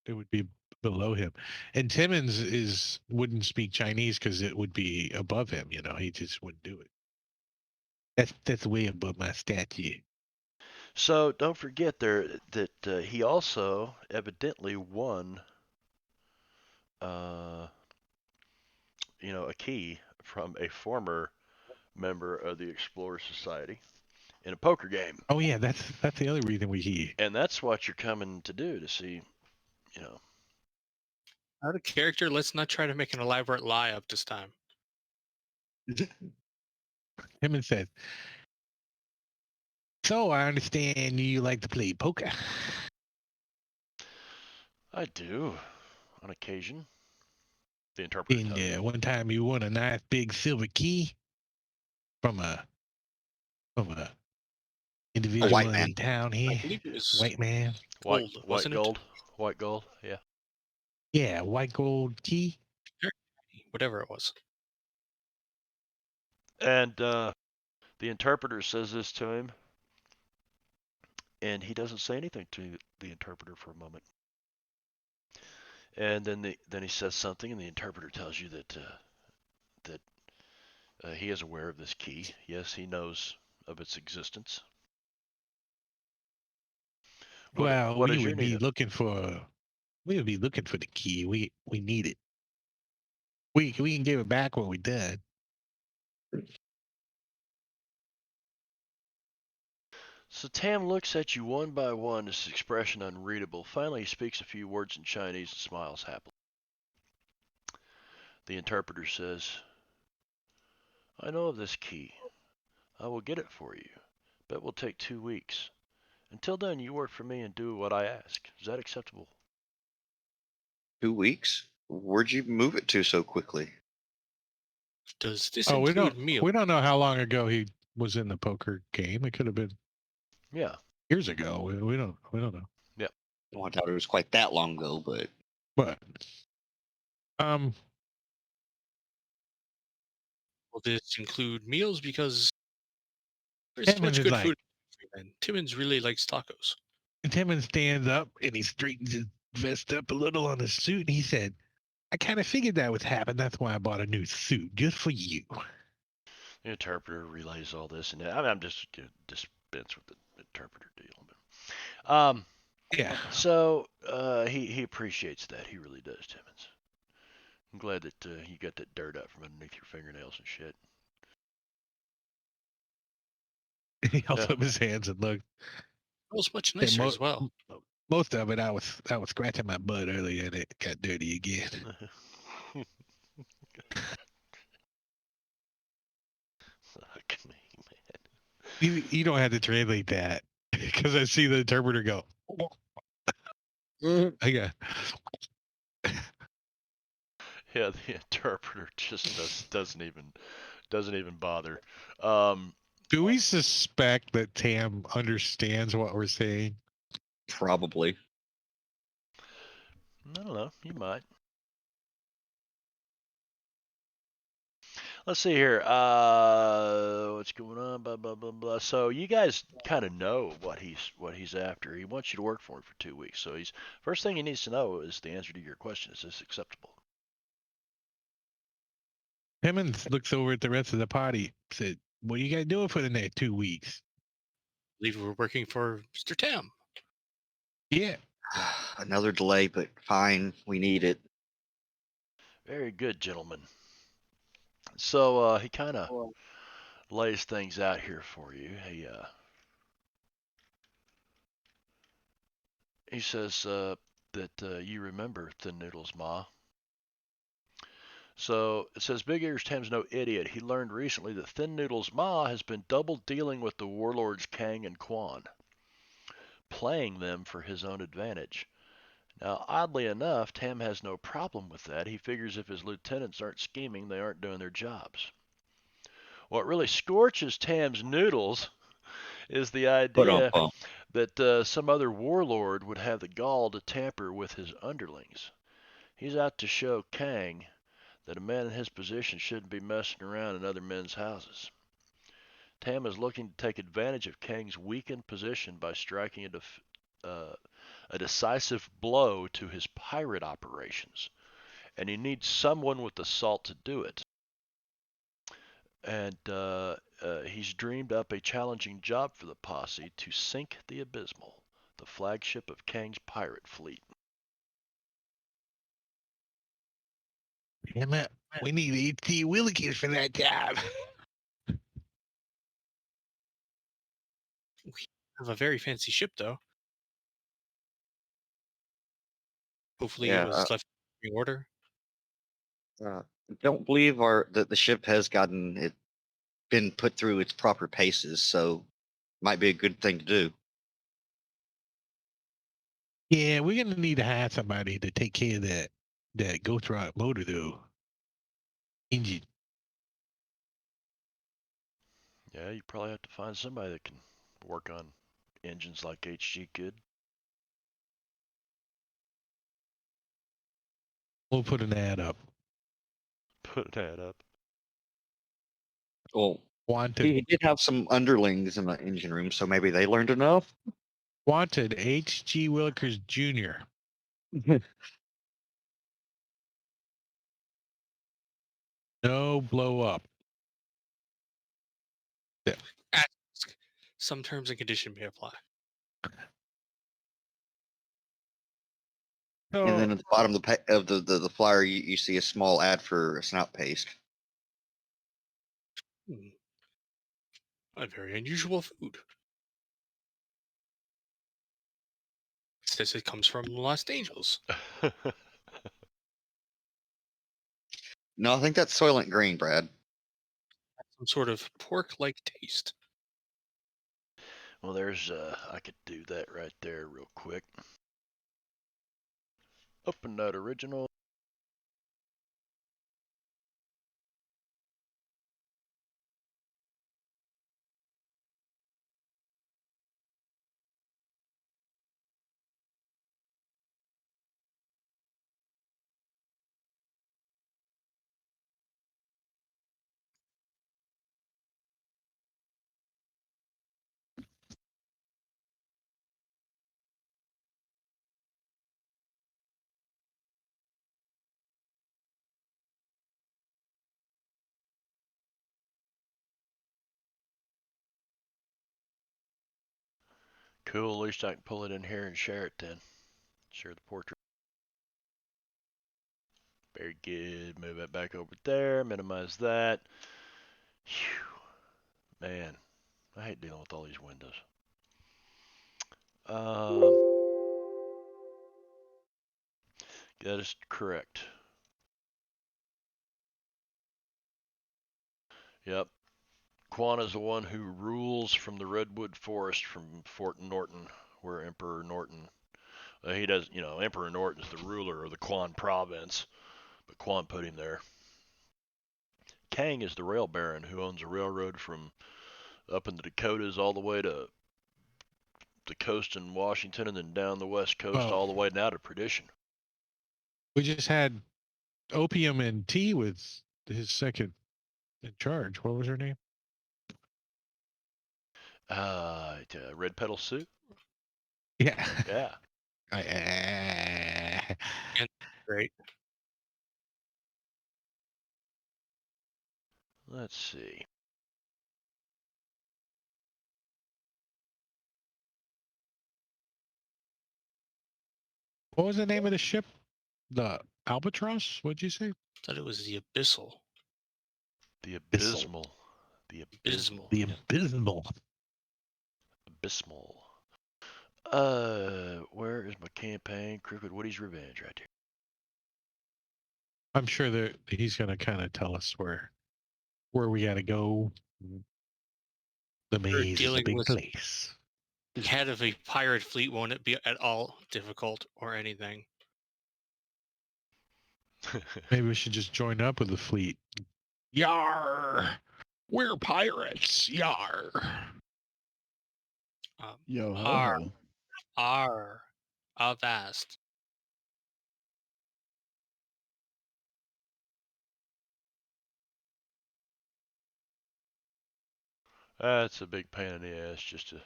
it would be below him, and Timmons wouldn't speak Chinese because it would be above him. You know, he just wouldn't do it. That's way above my statue. So don't forget there that he also evidently won, uh, a key from a former member of the Explorer Society in a poker game, Oh yeah, that's the other reason we. and that's what you're coming to do to see, you know. Out of character, let's not try to make an elaborate lie up this time. Timmons says, "So I understand you like to play poker." I do, on occasion. The interpreter And tells me. one time you won a nice big silver key from a individual white man. in town I here, believe it was white man. White gold, wasn't gold, white gold. Yeah. Yeah, white gold key. it? Whatever it was. And the interpreter says this to him, and he doesn't say anything to the interpreter for a moment. And then he says something, and the interpreter tells you that he is aware of this key. Yes, he knows of its existence. Well, What is your need? we would be looking for the key. We need it. We can give it back when we're done. So Tam looks at you one by one, his expression unreadable. Finally, he speaks a few words in Chinese and smiles happily. The interpreter says, I know of this key. I will get it for you, but it will take 2 weeks. Until then, you work for me and do what I ask. Is that acceptable? 2 weeks? Where'd you move it to so quickly? Does this Oh, include meal? we don't know how long ago he was in the poker game. It could have been Yeah. years ago. We don't know. Well, I doubt it was quite that long ago, but But Will this include meals? Because there's too Timmons much is good like, food. And Timmons really likes tacos. Timmons stands up and he straightens his vest up a little on his suit. And he said, I kind of figured that would happen. That's why I bought a new suit just for you. The interpreter relays all this, and I'm just going to dispense with the interpreter deal. Yeah. So he appreciates that. He really does, Timmons. I'm glad that you got that dirt out from underneath your fingernails and shit. He held Yeah. up his hands and looked. It was much nicer as well. Most of it, I was scratching my butt earlier, and it got dirty again. Fuck me, man. You don't have to translate that because I see the interpreter go. I got. Yeah, the interpreter just doesn't even bother. Do we suspect that Tam understands what we're saying? probably. I don't know. You might. Let's see here. What's going on? Blah blah blah blah. So you guys kind of know what he's after. He wants you to work for him for 2 weeks. So he's first thing he needs to know is the answer to your question. Is this acceptable? Timmons looks over at the rest of the party. Said, "What are you guys doing for the next 2 weeks?" I believe we're working for Mr. Tam. Yeah. Another delay, but fine. We need it. Very good, gentlemen. So he kind of lays things out here for you. He says, that you remember Thin Noodle's Ma. So it says Big Ears Tim's no idiot. He learned recently that Thin Noodle's Ma has been double dealing with the warlords Kang and Quan, playing them for his own advantage. Now, oddly enough, Tam has no problem with that. He figures if his lieutenants aren't scheming, they aren't doing their jobs. What really scorches Tam's noodles is the idea that some other warlord would have the gall to tamper with his underlings. He's out to show Kang that a man in his position shouldn't be messing around in other men's houses. Tam is looking to take advantage of Kang's weakened position by striking a decisive blow to his pirate operations, and he needs someone with the salt to do it. And he's dreamed up a challenging job for the posse to sink the Abysmal, the flagship of Kang's pirate fleet. Damn it. We need E.T. Willikers for that job. Have a very fancy ship, though. Hopefully, Yeah, it was left in order. don't believe that the ship has been put through its proper paces, so might be a good thing to do. Yeah, we're gonna need to have somebody to take care of that ghost rod motor though. Engine. Yeah, you probably have to find somebody that can work on engines like HG could. We'll put an ad up. Put that up. Well, Wanted he did have some underlings in the engine room, so maybe they learned enough. Wanted H.G. Willikers Jr. No blow up. Asterisk. Some terms and conditions may apply. So, And then at the bottom of the flyer, you see a small ad for snout paste. A very unusual food. It says it comes from Los Angeles. No, I think that's Soylent Green, Brad. Some sort of pork-like taste. Well, I could do that right there real quick. Open that original. Cool, at least I can pull it in here and share it then. Share the portrait. Very good. Move it back over there. Minimize that. Whew. Man, I hate dealing with all these windows. That is correct. Yep. Quan is the one who rules from the Redwood Forest from Fort Norton, where Emperor Norton. He does, Emperor Norton's the ruler of the Quan province, but Quan put him there. Kang is the rail baron who owns a railroad from up in the Dakotas all the way to the coast in Washington and then down the west coast all the way now to Perdition. We just had Opium and Tea with his second in charge. What was her name? Red Petal Suit? Yeah. Yeah. Great. Let's see. What was the name of the ship? The Albatross? What'd you say? I thought it was the Abyssal. The Abysmal. The Abysmal. The Abysmal. Abysmal. Where is my campaign? Crooked Woody's Revenge, right there. I'm sure that he's gonna kind of tell us where we got to go. The maze is a dealing big with- place. The head of a pirate fleet won't it be at all difficult or anything? Maybe we should just join up with the fleet. Yar! We're pirates. Yar! Yo ho R, ho. R, avast. That's a big pain in the ass just to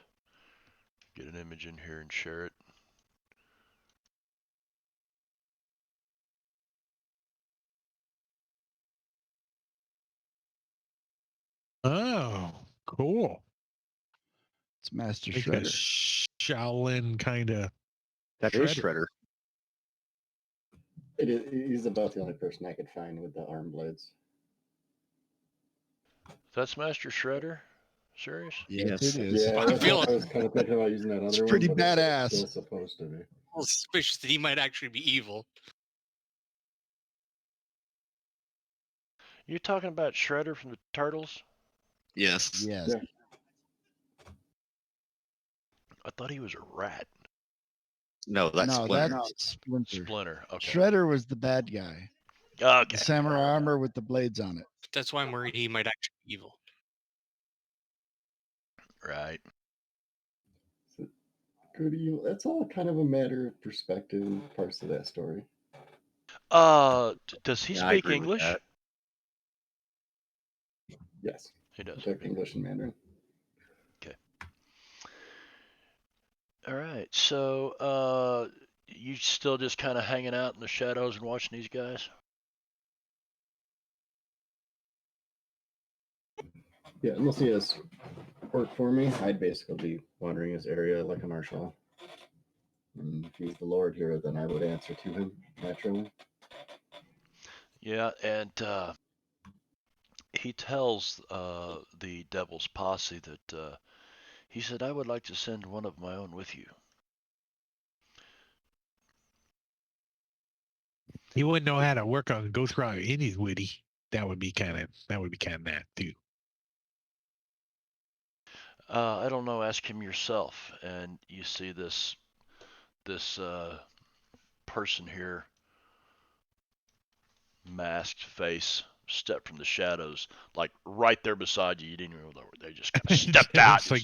get an image in here and share it. Oh, cool. It's Master Like a Shredder. Shaolin kind of. That is Shredder. Shredder. It is, he's about the only person I could find with the arm blades. That's Master Shredder? Serious? Yes, Yes. it is. Yeah, I that's feel what I was kind of thinking about using that other one. pretty but badass. It's still supposed to be. I'm suspicious that he might actually be evil. You talking about Shredder from the Turtles? Yes. Yes. Yeah. I thought he was a rat. No, that's No, Splinter. that's Splinter. Splinter. Okay. Shredder was the bad guy. Okay. The samurai armor with the blades on it. That's why I'm worried he might actually be evil. Right. So, good evil. That's all kind of a matter of perspective and parts of that story. Does he Yeah, I speak agree with English? that. Yes. He does. Protect English and Mandarin. All right. So, you still just kind of hanging out in the shadows and watching these guys? Yeah, unless he has work for me, I'd basically be wandering his area like a marshal. And if he's the Lord here, then I would answer to him naturally. Yeah, and he tells the Devil's Posse that he said, I would like to send one of my own with you. He wouldn't know how to work on Ghost Rider Indies, would he? That would be kind of that too. I don't know. Ask him yourself. And you see this person here, masked face, step from the shadows, like right there beside you. You didn't even know they just kind of stepped out. It's like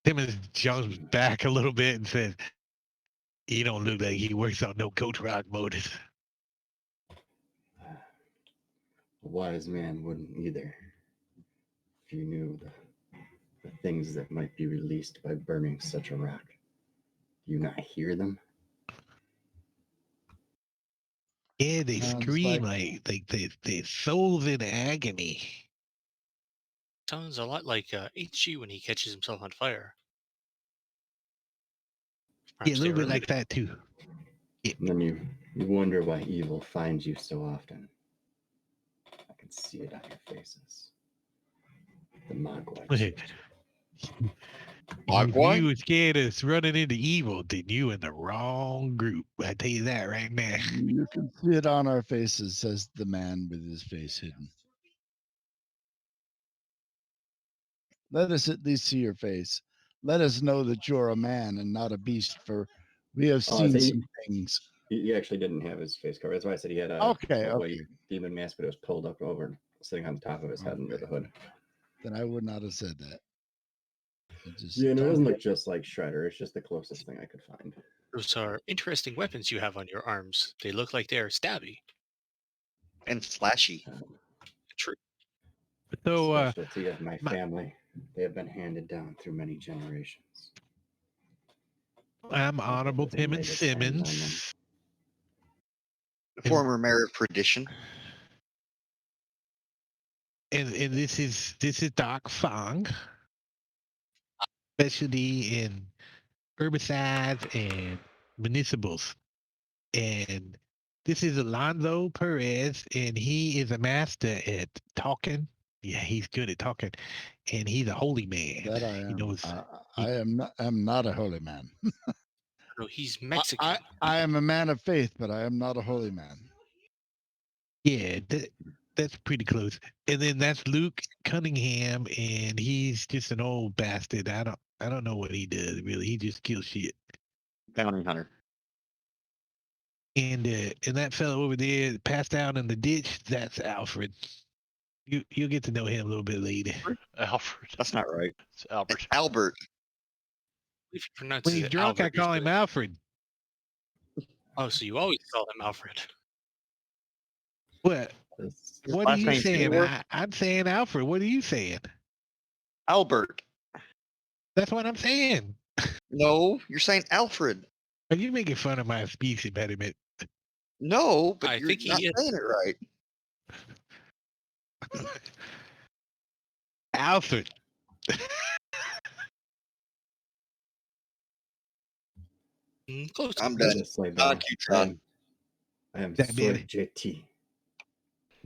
Timmons jumps back a little bit and says, "He don't look like he works on no Ghost Rider motors." A wise man wouldn't either. If you knew the things that might be released by burning such a rock. Do you not hear them? Yeah, they Sounds scream like their souls in agony. Sounds a lot like HG when he catches himself on fire. Yeah, a Perhaps they little were bit like that too. And then you wonder why evil finds you so often. I can see it on your faces. The Mogwai. If Mogwai? you were scared of running into evil, then you in the wrong group. I tell you that right now. You can see it on our faces, says the man with his face hidden. Let us at least see your face. Let us know that you're a man and not a beast, for we have Oh, seen so some things. He actually didn't have his face covered. That's why I said he had a Okay, a okay. white demon mask, but it was pulled up over, sitting on the top of his head under the hood. Then I would not have said that. It just Yeah, and it doesn't look just like Shredder. It's just the closest thing I could find. Those are interesting weapons you have on your arms. They look like they are stabby. And flashy. True. So, Specialty of my family. They have been handed down through many generations. I'm Honorable Everything Timmons laid its hands on them. Simmons. Former mayor of Perdition. And this is Doc Fong, specialty in herbicides and municipals. And this is Alonzo Perez, and he is a master at talking Yeah, he's good at talking, and he's a holy man. That I He am. knows. I am not a holy man. No, he's Mexican. I am a man of faith, but I am not a holy man. Yeah, that's pretty close. And then that's Luke Cunningham, and he's just an old bastard. I don't know what he does really. He just kills shit. Bounty hunter. And that fellow over there passed out in the ditch. That's Alfred. You'll get to know him a little bit later. Alfred. That's not right. It's Albert. Albert. If you pronounce When he's it drunk, I Albert, call him usually. Alfred. Oh, so you always call him Alfred. What? It's- What are last you name's saying? Stewart? I'm saying Alfred. What are you saying? Albert. That's what I'm saying. No, you're saying Alfred. Are you making fun of my speech impediment? No, but I you're think he not is. saying it right. Alfred. Close. I'm I'll done. just say I'll that keep I trying. am That Soy man. JT.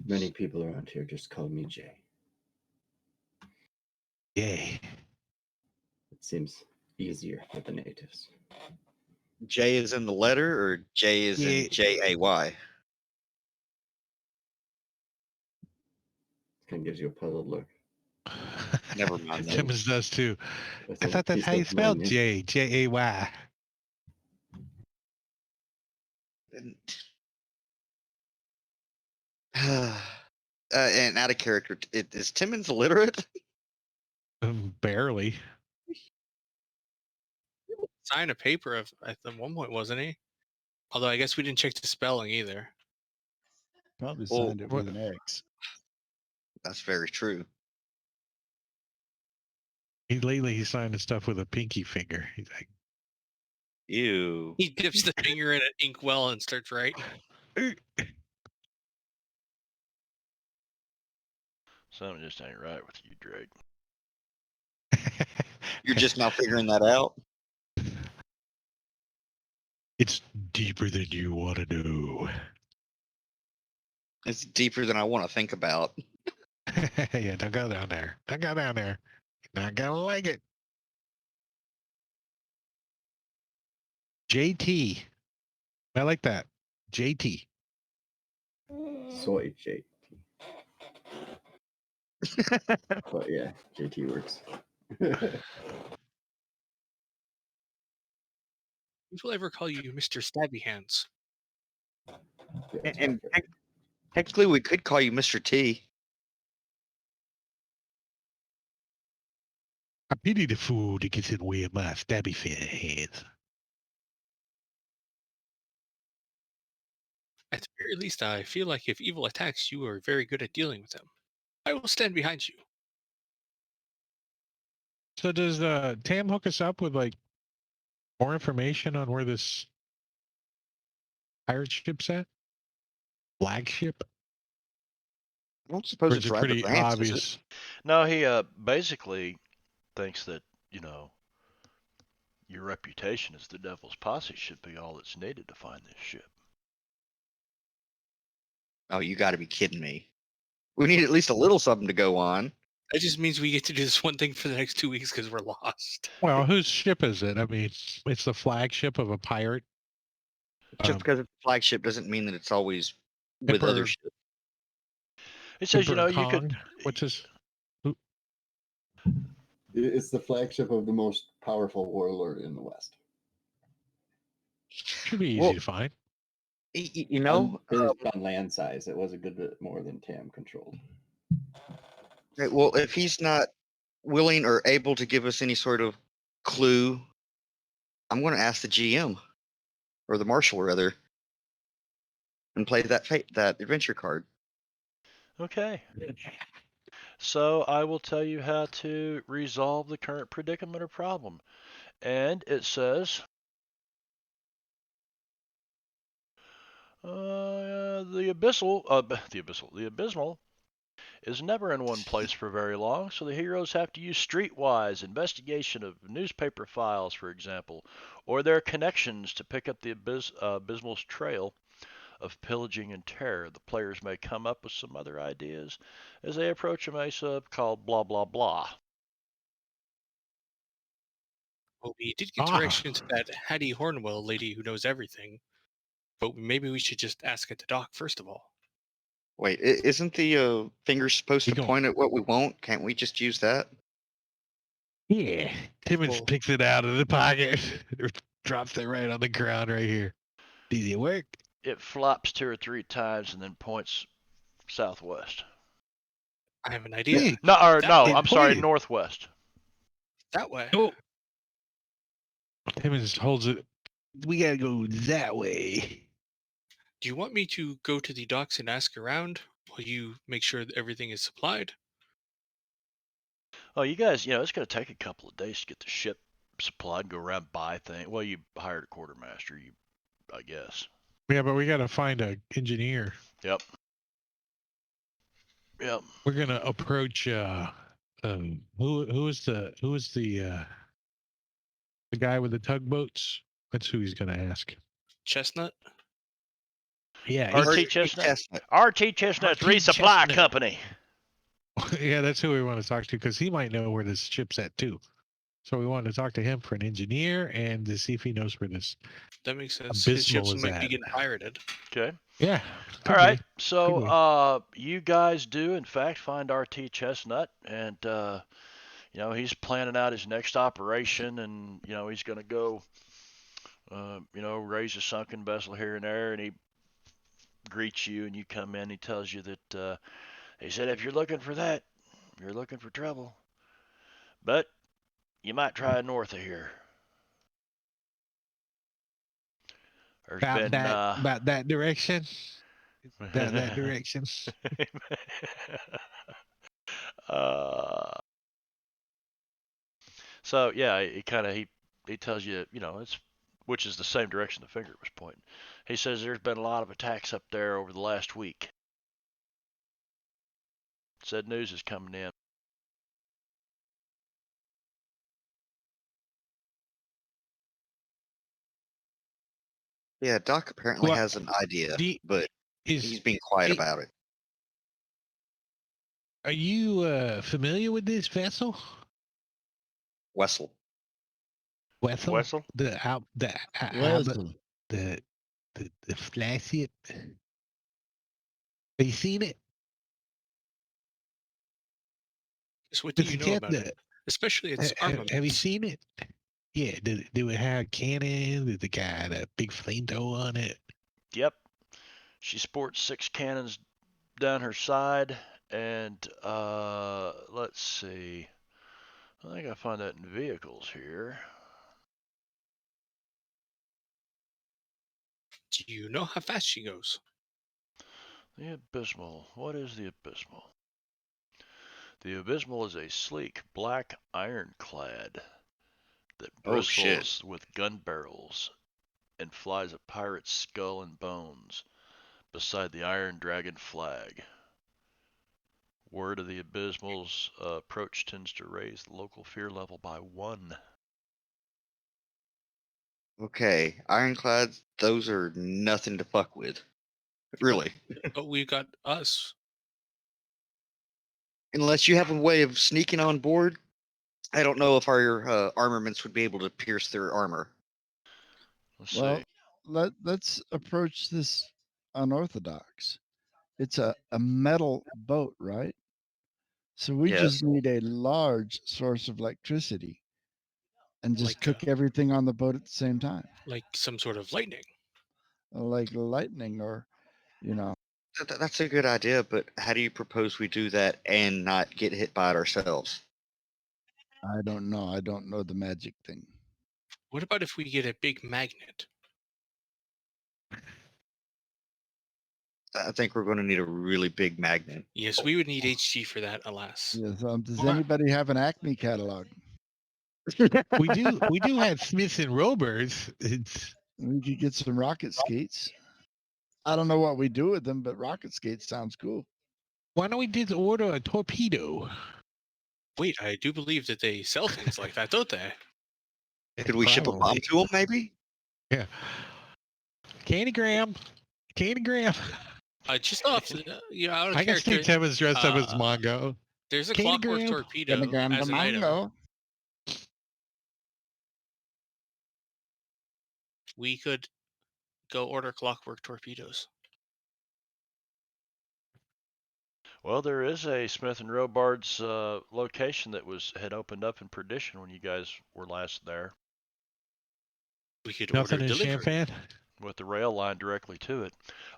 Many people around here just call me Jay. Yay. It seems easier for the natives. J is in the letter, or J is Yeah. in JAY? Kind of gives you a puzzled look. Never mind that. Timmons does too. With I a thought that's piece how you of spelled onion. J. Jay. And out of character, is Timmons illiterate? Barely. Sign a paper at one point, wasn't he? Although I guess we didn't check the spelling either. Probably Well, signed it what- with an X. That's very true. Lately he's signing stuff with a pinky finger. He's like, Ew. He dips the finger in an inkwell and starts writing. Something just ain't right with you, Drake. You're just now figuring that out? It's deeper than you want to know. It's deeper than I want to think about. Yeah, don't go down there. Don't go down there. You're not gonna like it. JT. I like that. JT. Soy JT. But yeah, JT works. Who will ever call you Mr. Stabby Hands? And technically, we could call you Mr. T. I pity the fool that gets in the way of my stabby hands. At the very least, I feel like if evil attacks, you are very good at dealing with them. I will stand behind you. So does Tam hook us up with like more information on where this pirate ship's at? Flagship? I don't suppose Or it's is it right, pretty but Vance, is it? obvious? No, he basically thinks that, your reputation as the Devil's Posse should be all that's needed to find this ship. Oh, you got to be kidding me. We need at least a little something to go on. That just means we get to do this one thing for the next 2 weeks because we're lost. Well, whose ship is it? I mean, it's the flagship of a pirate. Just because it's a flagship doesn't mean that it's always with Emperor- other ships. It says, Emperor you could. Kong? What's his? It's the flagship of the most powerful warlord in the West. Should be easy Well, to find. You know, On land size, it was a good bit more than Tam controlled. okay, well, if he's not willing or able to give us any sort of clue, I'm going to ask the GM or the marshal rather, and play that adventure card. Okay. So I will tell you how to resolve the current predicament or problem. And it says, the abysmal is never in one place for very long, so the heroes have to use streetwise investigation of newspaper files, for example, or their connections to pick up the abysmal's trail. of pillaging and terror. The players may come up with some other ideas as they approach a mesa called blah blah blah. Well, we did get directions to that Hattie Hornwell lady who knows everything, but maybe we should just ask at the dock first of all. Wait, isn't the finger supposed You to don't- point at what we want? Can't we just use that? Yeah. Timmons Well- picks it out of the pocket, or drops it right on the ground right here. Does it work? It flops 2 or 3 times and then points southwest. I have an idea. Hey, No, or That no, way. I'm sorry, Pointed. northwest. That way. Oh. Timmons holds it. We gotta go that way. Do you want me to go to the docks and ask around while you make sure that everything is supplied? Oh, you guys, it's going to take a couple of days to get the ship supplied, go around buy things. Well, you hired a quartermaster, I guess. Yeah, but we gotta find a engineer. Yep. We're gonna approach who is the guy with the tugboats? That's who he's gonna ask. Chestnut? Yeah, RT Chestnut. RT Chestnut's RT Resupply Chestnut. Company. yeah, that's who we want to talk to because he might know where this ship's at too. So we wanted to talk to him for an engineer and to see if he knows where this. That makes sense. His Abysmal ships is might be at. getting pirated. Okay. Yeah. All right. Could be. So, you guys do in fact find RT Chestnut, and he's planning out his next operation, and he's going to go, raise a sunken vessel here and there, and he greets you, and you come in. He tells you that he said if you're looking for that, you're looking for trouble, but you might try north of here. There's been About that direction. That direction. So yeah, he tells you, which is the same direction the finger was pointing. He says there's been a lot of attacks up there over the last week. Said news is coming in. Yeah, Doc apparently Well, has an idea, do you- but he's being quiet about it. Are you familiar with this vessel? Wessel. Wessel? The Wessel. the flagship. Have you seen it? So what do Does you it know have about it? Especially its armament. Have you seen it? Yeah. Do it have cannons? Did the guy had a big flamethrower on it? Yep. She sports 6 cannons down her side, and let's see. I think I find that in vehicles here. Do you know how fast she goes? The Abysmal. What is the Abysmal? The Abysmal is a sleek black ironclad that Oh, shit. bristles with gun barrels and flies a pirate's skull and bones beside the Iron Dragon flag. Word of the Abysmal's approach tends to raise the local fear level by 1. Okay, ironclads, those are nothing to fuck with. Really. But we got us. Unless you have a way of sneaking on board, I don't know if our armaments would be able to pierce their armor. Let's Well, see. let's approach this unorthodox. It's a metal boat, right? So we Yes. just need a large source of electricity and just Like cook everything on the boat at the same time, Like some sort of lightning. like lightning or, That's a good idea, but how do you propose we do that and not get hit by it ourselves? I don't know. I don't know the magic thing. What about if we get a big magnet? I think we're going to need a really big magnet. Yes, we would need HG for that, alas. Yes. Does Well, anybody have an Acme catalog? We do have Smiths and Robers. We could get some rocket skates. I don't know what we do with them, but rocket skates sounds cool. Why don't we just order a torpedo? Wait, I do believe that they sell things like that, don't they? Could we ship a bomb Probably. to them, maybe? Yeah. Candygram. Candy Graham. Just off, out of I can see character. Timmons dressed up as uh, Mongo. There's a Candy clockwork Graham. torpedo Gonna as an item. mango. We could go order clockwork torpedoes. Well, there is a Smith and Robards location that had opened up in Perdition when you guys were last there, We could Nothing order in delivery. Champagne. with the rail line directly to it.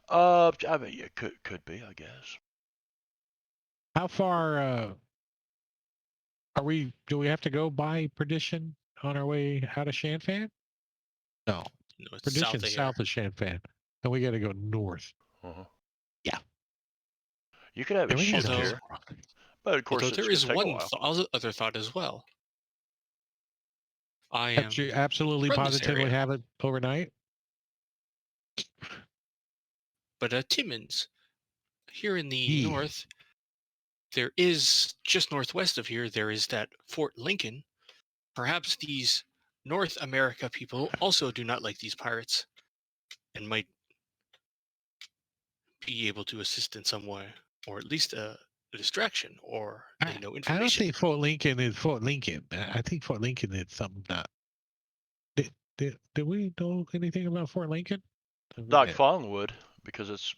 I mean, it could be, I guess. How far are we? Do we have to go by Perdition on our way out of Shanfan? No, No, it's Perdition south of here. south of Shanfan, and we got to go north. Uh-huh. Yeah. You could have And it we need shipped Although- here, but of course Although it's there is gonna take a one while. other thought as well. I am You absolutely from this positively area. have it overnight. But Timmins, here in the Yeah. north, there is just northwest of here. There is that Fort Lincoln. Perhaps these North America people also do not like these pirates, and might be able to assist in some way, or at least a distraction, or they know I don't information. think Fort Lincoln is Fort Lincoln. I think Fort Lincoln is something not. Did we know anything about Fort Lincoln? Doc Fong would, because it's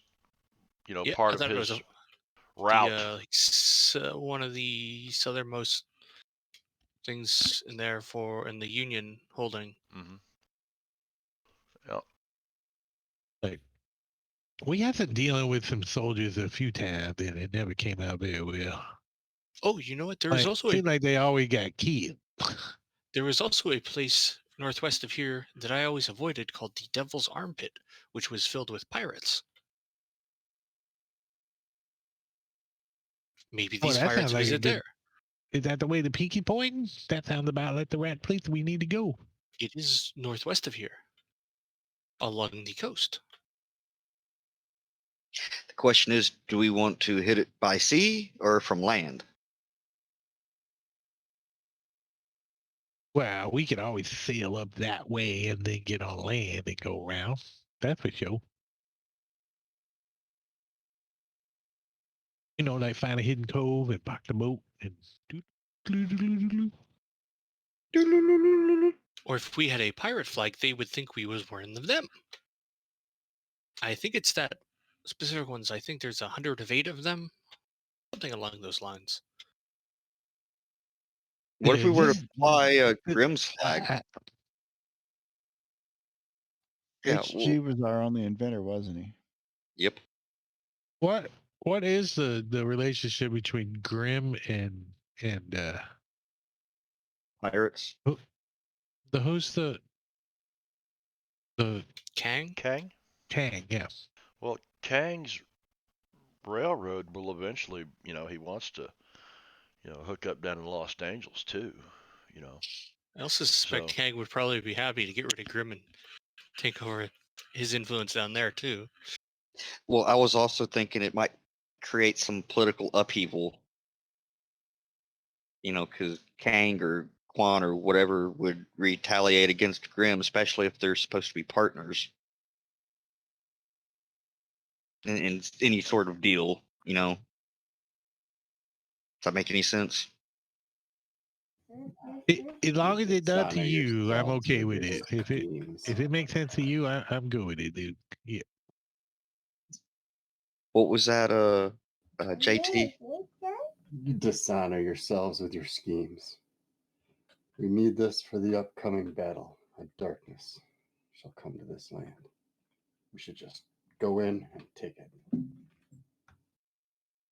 Yeah, part I of thought it his was route. one of the southernmost things in there in the Union holding. Mm-hmm. Yeah. Like, we had to dealing with some soldiers a few times, and it never came out very well. Oh, you know what? There was also seemed like they always got killed. there was also a place northwest of here that I always avoided called the Devil's Armpit, which was filled with pirates. Maybe Oh, these that pirates sounds like a visit good. there. Is that the way the pinky pointing? That sounds about like the right place we need to go. It is northwest of here, along the coast. The question is, do we want to hit it by sea or from land? Well, we could always sail up that way and then get on land and go around. That's for sure. Like find a hidden cove and park the boat and Or if we had a pirate flag, they would think we was one of them. I think it's that specific ones. I think there's 108 of them, something along those lines. What if we were to Just- fly a Grimm's flag? Yeah. HG was our only inventor, wasn't he? Yep. What is the relationship between Grimm and Pirates. who's the Kang? Kang? Kang? Yeah. Well, Kang's railroad will eventually, he wants to, hook up down in Los Angeles too, I also suspect So- Kang would probably be happy to get rid of Grimm and take over his influence down there too. Well, I was also thinking it might create some political upheaval. Because Kang or Quan or whatever would retaliate against Grimm, especially if they're supposed to be partners in any sort of deal. Does that make any sense? As long as it does to Dishonor you, I'm yourselves okay with with your it. schemes. If it makes sense to you, I'm good with it, dude. Yeah. What was that, JT? You dishonor yourselves with your schemes. We need this for the upcoming battle. A darkness shall come to this land. We should just go in and take it.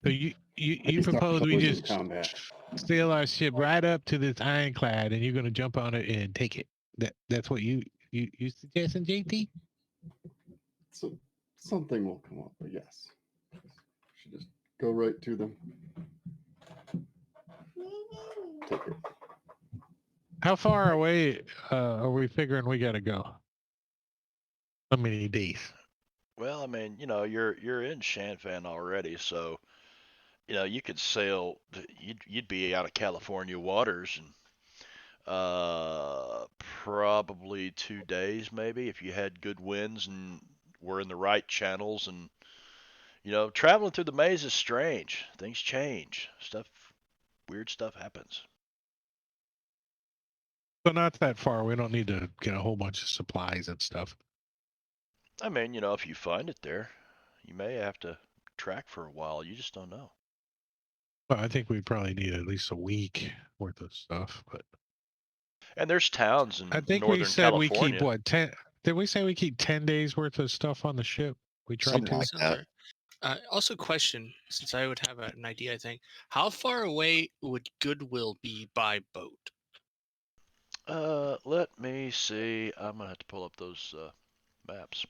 So you Please don't propose we lose in just combat. sail our ship right up to this ironclad, and you're gonna jump on it and take it. That's what you suggesting, JT? So something will come up, but yes. We should just go right to them. Take it. How far away are we figuring we gotta go? How many days? Well, I mean, you're in Shanfan already, so you could sail. You'd be out of California waters in probably 2 days, maybe, if you had good winds and we're in the right channels. And traveling through the maze is strange. Things change. Weird stuff happens. So not that far. We don't need to get a whole bunch of supplies and stuff. I mean, if you find it there, you may have to track for a while. You just don't know. Well, I think we probably need at least a week worth of stuff. But And there's towns in I think we Northern said we keep California. what 10? Did we say we keep 10 days worth of stuff on the ship? We tried Something to. like Sounds that. right. Also, question, since I would have an idea, I think, how far away would Goodwill be by boat? Let me see. I'm gonna have to pull up those maps.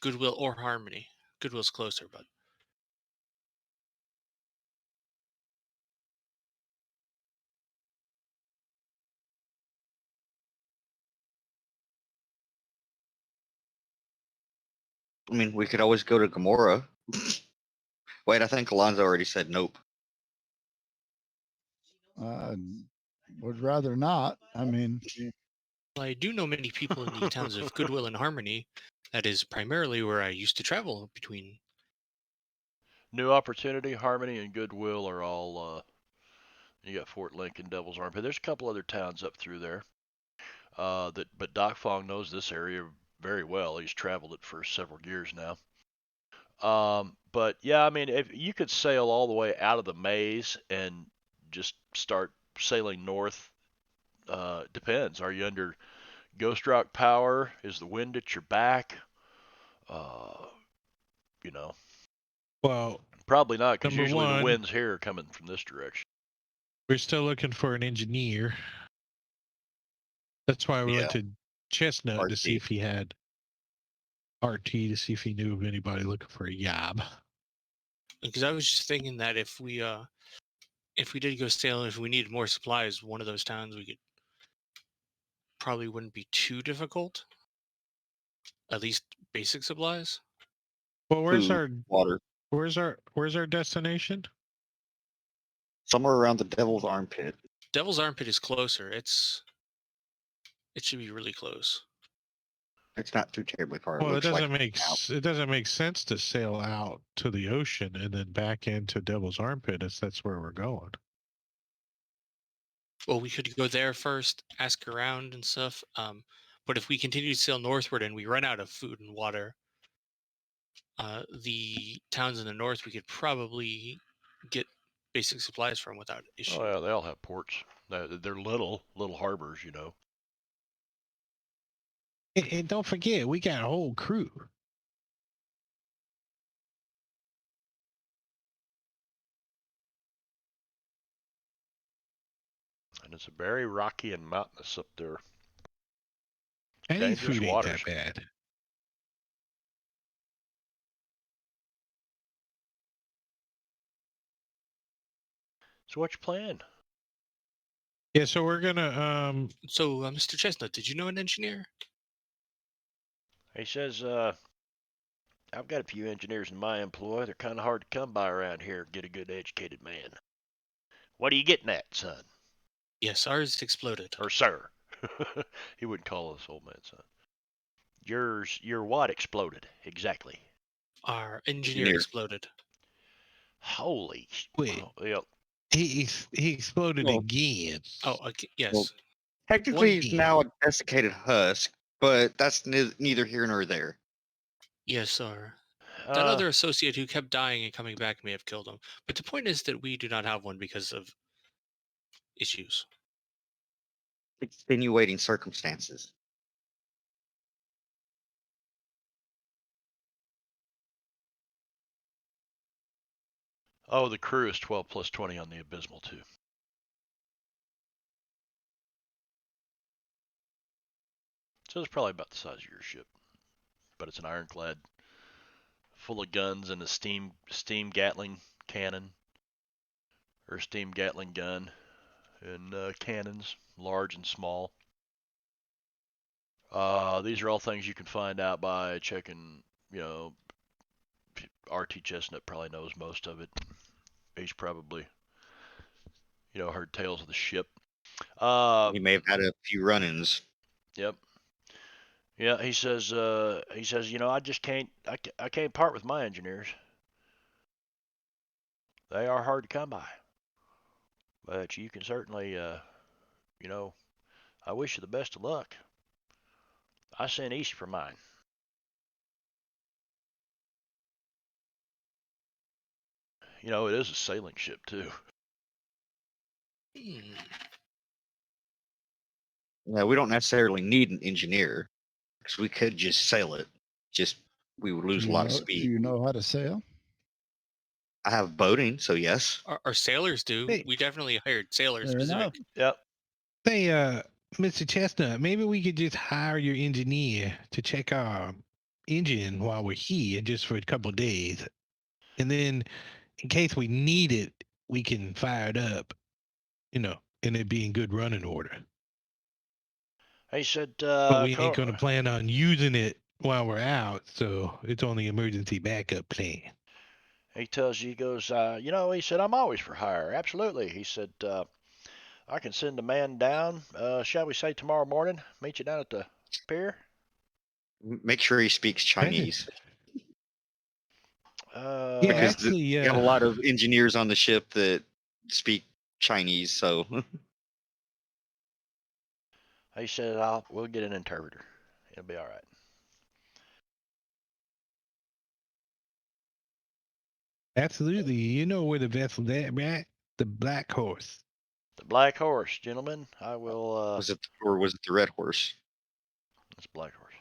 Goodwill or Harmony? Goodwill's closer, but I mean, we could always go to Gamora. Wait, I think Alonzo already said nope. Uh, would rather not. I mean, I do know many people in the towns of Goodwill and Harmony. That is primarily where I used to travel between. New Opportunity, Harmony, and Goodwill are all. You got Fort Lincoln, Devil's Armpit. There's a couple other towns up through there. But Doc Fong knows this area very well. He's traveled it for several years now. But yeah, I mean, if you could sail all the way out of the maze and just start sailing north, depends. Are you under Ghost Rock power? Is the wind at your back? Uh, you know, Well, probably not, because number usually the one, winds here are coming from this direction. we're still looking for an engineer. That's why we went Yeah. to Chestnut to see RT. if he had RT to see if he knew of anybody looking for a job. Because I was just thinking that if we did go sailing, if we needed more supplies, one of those towns we could probably wouldn't be too difficult. At least basic supplies. Well, where's Food, water. where's our destination? Somewhere around the Devil's Armpit. Devil's Armpit is closer. It should be really close. It's not too terribly far. Well, it looks like it doesn't make sense to sail out to the ocean and then back into Devil's Armpit if that's where we're going. Well, we could go there first, ask around and stuff. But if we continue to sail northward and we run out of food and water, the towns in the north we could probably get basic supplies from without issue. Oh yeah, they all have ports. They're little harbors, And don't forget, we got a whole crew. And it's very rocky and mountainous up there. Any Dangerous food ain't waters. that bad. So what's your plan? Yeah, so we're gonna So, Mr. Chestnut, did you know an engineer? He says, I've got a few engineers in my employ. They're kind of hard to come by around here. Get a good educated man. What are you getting at, son? Yes, ours exploded. Or sir? He wouldn't call us old man son. Your what exploded exactly? Our engineer Engineer. exploded. Holy. wait. Well, He exploded Well- again. Oh, okay, yes. Well, technically, One he's now a desiccated husk, but that's neither here nor there. Yes, sir. That other associate who kept dying and coming back may have killed him. But the point is that we do not have one because of issues. Extenuating circumstances. Oh, the crew is 12 plus 20 on the Abysmal too. So it's probably about the size of your ship, but it's an ironclad, full of guns and a steam Gatling cannon, or steam Gatling gun, and cannons, large and small. These are all things you can find out by checking. RT Chestnut probably knows most of it. He's probably, heard tales of the ship. He may have had a few run-ins. Yep. Yeah, he says, I just I can't part with my engineers. They are hard to come by. But you can certainly, I wish you the best of luck. I sent east for mine. It is a sailing ship too. Hmm. Yeah, we don't necessarily need an engineer because we could just sail it. Just we would lose a lot of Do speed. you know how to sail? I have boating, so yes. Our sailors do. Hey. We definitely hired sailors Fair specific. enough. Yep. Hey, Mr. Chestnut, maybe we could just hire your engineer to check our engine while we're here just for a couple of days. And then in case we need it, we can fire it up, and it be in good running order. He said, But we ain't going to plan on using it while we're out, so it's only emergency backup plan. he tells you, he goes, he said, I'm always for hire. Absolutely. He said, I can send a man down, shall we say tomorrow morning, meet you down at the pier. Make sure he speaks Chinese Uh, Yeah, because actually, we have a lot of engineers on the ship that speak Chinese. So he said, we'll get an interpreter. It'll be all right. absolutely. You know where the vessel's at, right? The Black Horse. The Black Horse, gentlemen. I will. was it the Red Horse? It's Black Horse.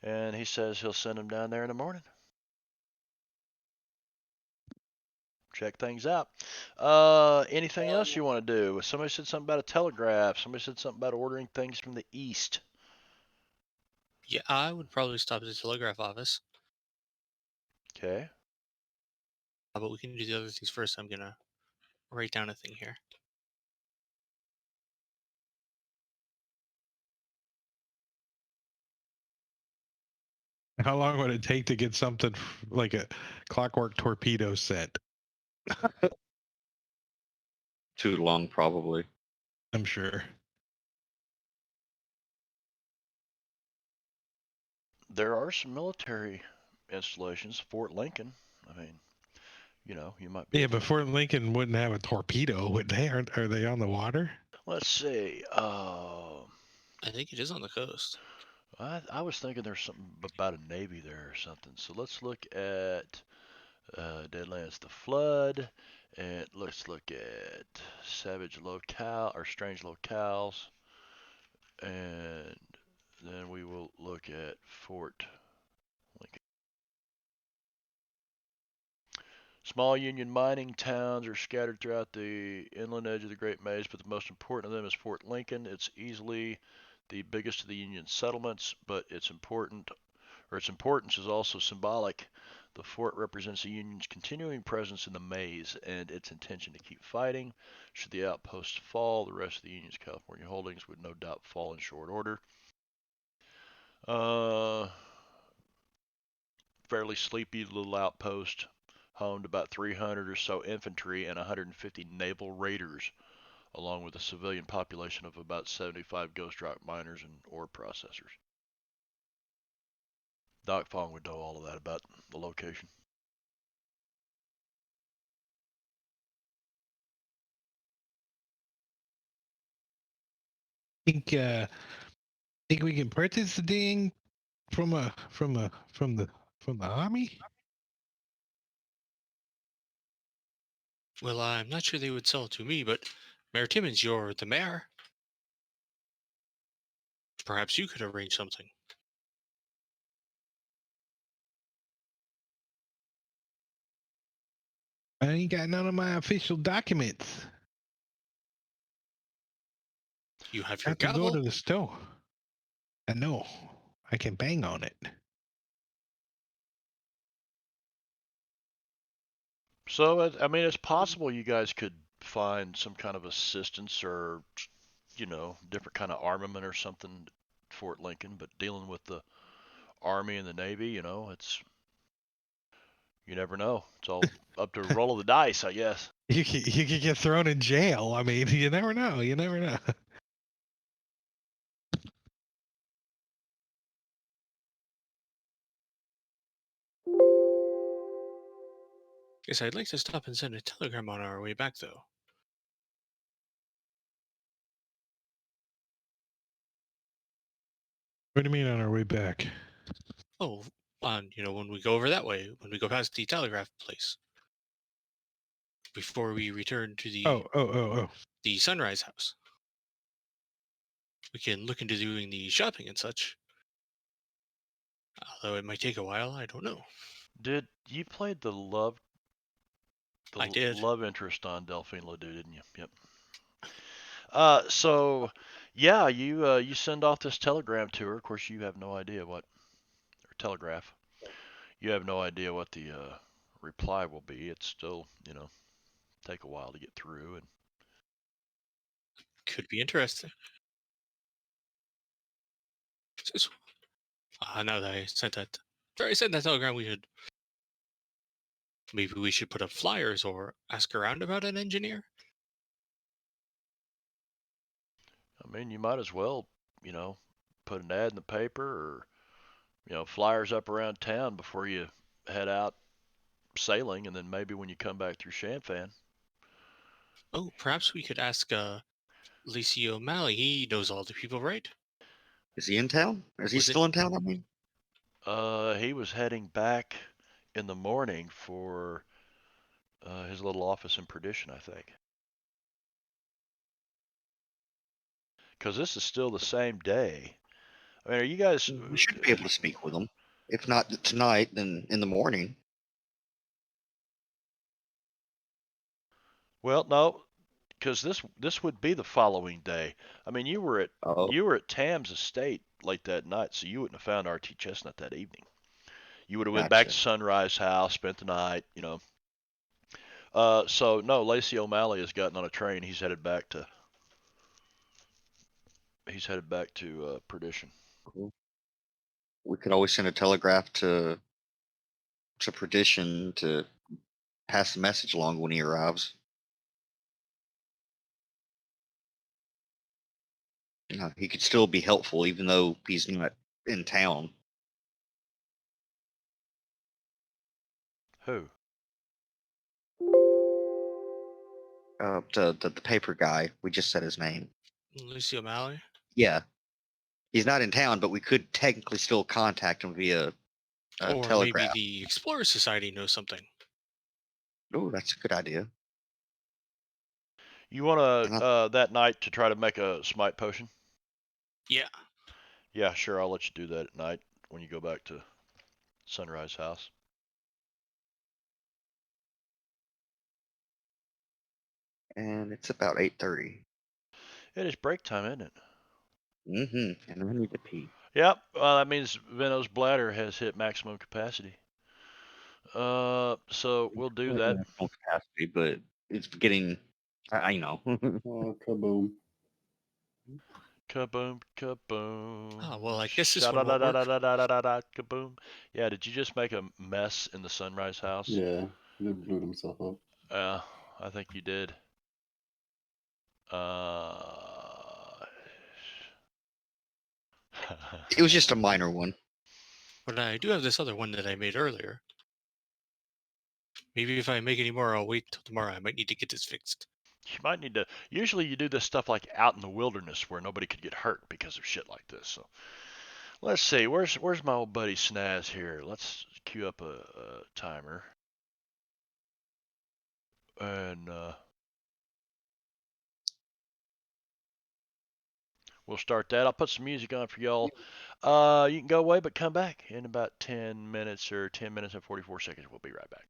And he says he'll send him down there in the morning. Check things out. Anything else you want to do? Somebody said something about a telegraph. Somebody said something about ordering things from the east. Yeah, I would probably stop at the telegraph office. Okay. But we can do the other things first. I'm gonna write down a thing here. How long would it take to get something like a clockwork torpedo set? Too long, probably. I'm sure. There are some military installations. Fort Lincoln. I mean, you might be. Yeah, but Fort Lincoln wouldn't have a torpedo, would they? Are they on the water? Let's see. I think it is on the coast. I was thinking there's something about a navy there or something. So let's look at Deadlands: The Flood, and let's look at Savage Locale or Strange Locales, and then we will look at Fort Lincoln. Small Union mining towns are scattered throughout the inland edge of the Great Maze, but the most important of them is Fort Lincoln. It's easily the biggest of the Union settlements, but its importance is also symbolic. The fort represents the Union's continuing presence in the maze and its intention to keep fighting. Should the outposts fall, the rest of the Union's California holdings would no doubt fall in short order. Fairly sleepy little outpost, home to about 300 or so infantry and 150 naval raiders, along with a civilian population of about 75 ghost rock miners and ore processors. Doc Fong would know all of that about the location. Think we can purchase the thing from the army? Well, I'm not sure they would sell it to me, but Mayor Timmons, you're the mayor. Perhaps you could arrange something. I ain't got none of my official documents. You have I your have to go gavel. to the store. I know. I can bang on it. So, it's possible you guys could find some kind of assistance or, different kind of armament or something at Fort Lincoln, but dealing with the Army and the Navy, you never know. It's all up to a roll of the dice, I guess. You could get thrown in jail. I mean, you never know. You never know. Guess I'd like to stop and send a telegram on our way back, though. What do you mean on our way back? Oh, when we go over that way, when we go past the telegraph place, before we return to Oh. the Sunrise House. We can look into doing the shopping and such. Although it might take a while, I don't know. Did you play the I did. love interest on Delphine Ledoux, didn't you? Yep. So yeah, you send off this telegram to her. Of course, you have no idea what, or telegraph. You have no idea what the reply will be. It's still, take a while to get through. And Could be interesting. Now that I sent that, telegram, maybe we should put up flyers or ask around about an engineer. I mean, you might as well, put an ad in the paper or, flyers up around town before you head out sailing, and then maybe when you come back through Shanfan. Oh, perhaps we could ask Lacey O'Malley. He knows all the people, right? Is he in town? Is he Was it- still in town? I mean, He was heading back in the morning for his little office in Perdition, I think. Because this is still the same day. I mean, are you guys? we should be able to speak with him. If not tonight, then in the morning. Well, no, because this would be the following day. I mean, Oh, you were at Tam's estate late that night, so you wouldn't have found RT Chestnut that evening. You would have went back gotcha. to Sunrise House, spent the night, So no, Lacey O'Malley has gotten on a train. He's headed back to Perdition. Cool. We could always send a telegraph to Perdition to pass the message along when he arrives. He could still be helpful even though he's not in town. Who? The paper guy. We just said his name. Lacey O'Malley? Yeah, he's not in town, but we could technically still contact him via Or telegraph. maybe the Explorer Society knows something. Oh, that's a good idea. You want to that night to try to make a smite potion? Yeah. Yeah, sure. I'll let you do that at night when you go back to Sunrise House. And it's about 8:30. It is break time, isn't it? Mm-hmm. And I need to pee. Yep. Well, that means Venno's bladder has hit maximum capacity. So we'll do that. Full capacity, but it's getting. I know. Oh, kaboom. Kaboom, kaboom. Well, I guess this one won't work. Kaboom. Yeah, did you just make a mess in the Sunrise House? Yeah, he blew himself up. I think you did. It was just a minor one. But I do have this other one that I made earlier. Maybe if I make any more, I'll wait till tomorrow. I might need to get this fixed. You might need to. Usually, you do this stuff like out in the wilderness where nobody could get hurt because of shit like this. So, let's see. Where's my old buddy Snaz here? Let's queue up a timer. And we'll start that. I'll put some music on for y'all. You can go away, but come back in about 10 minutes or 10 minutes and 44 seconds. We'll be right back.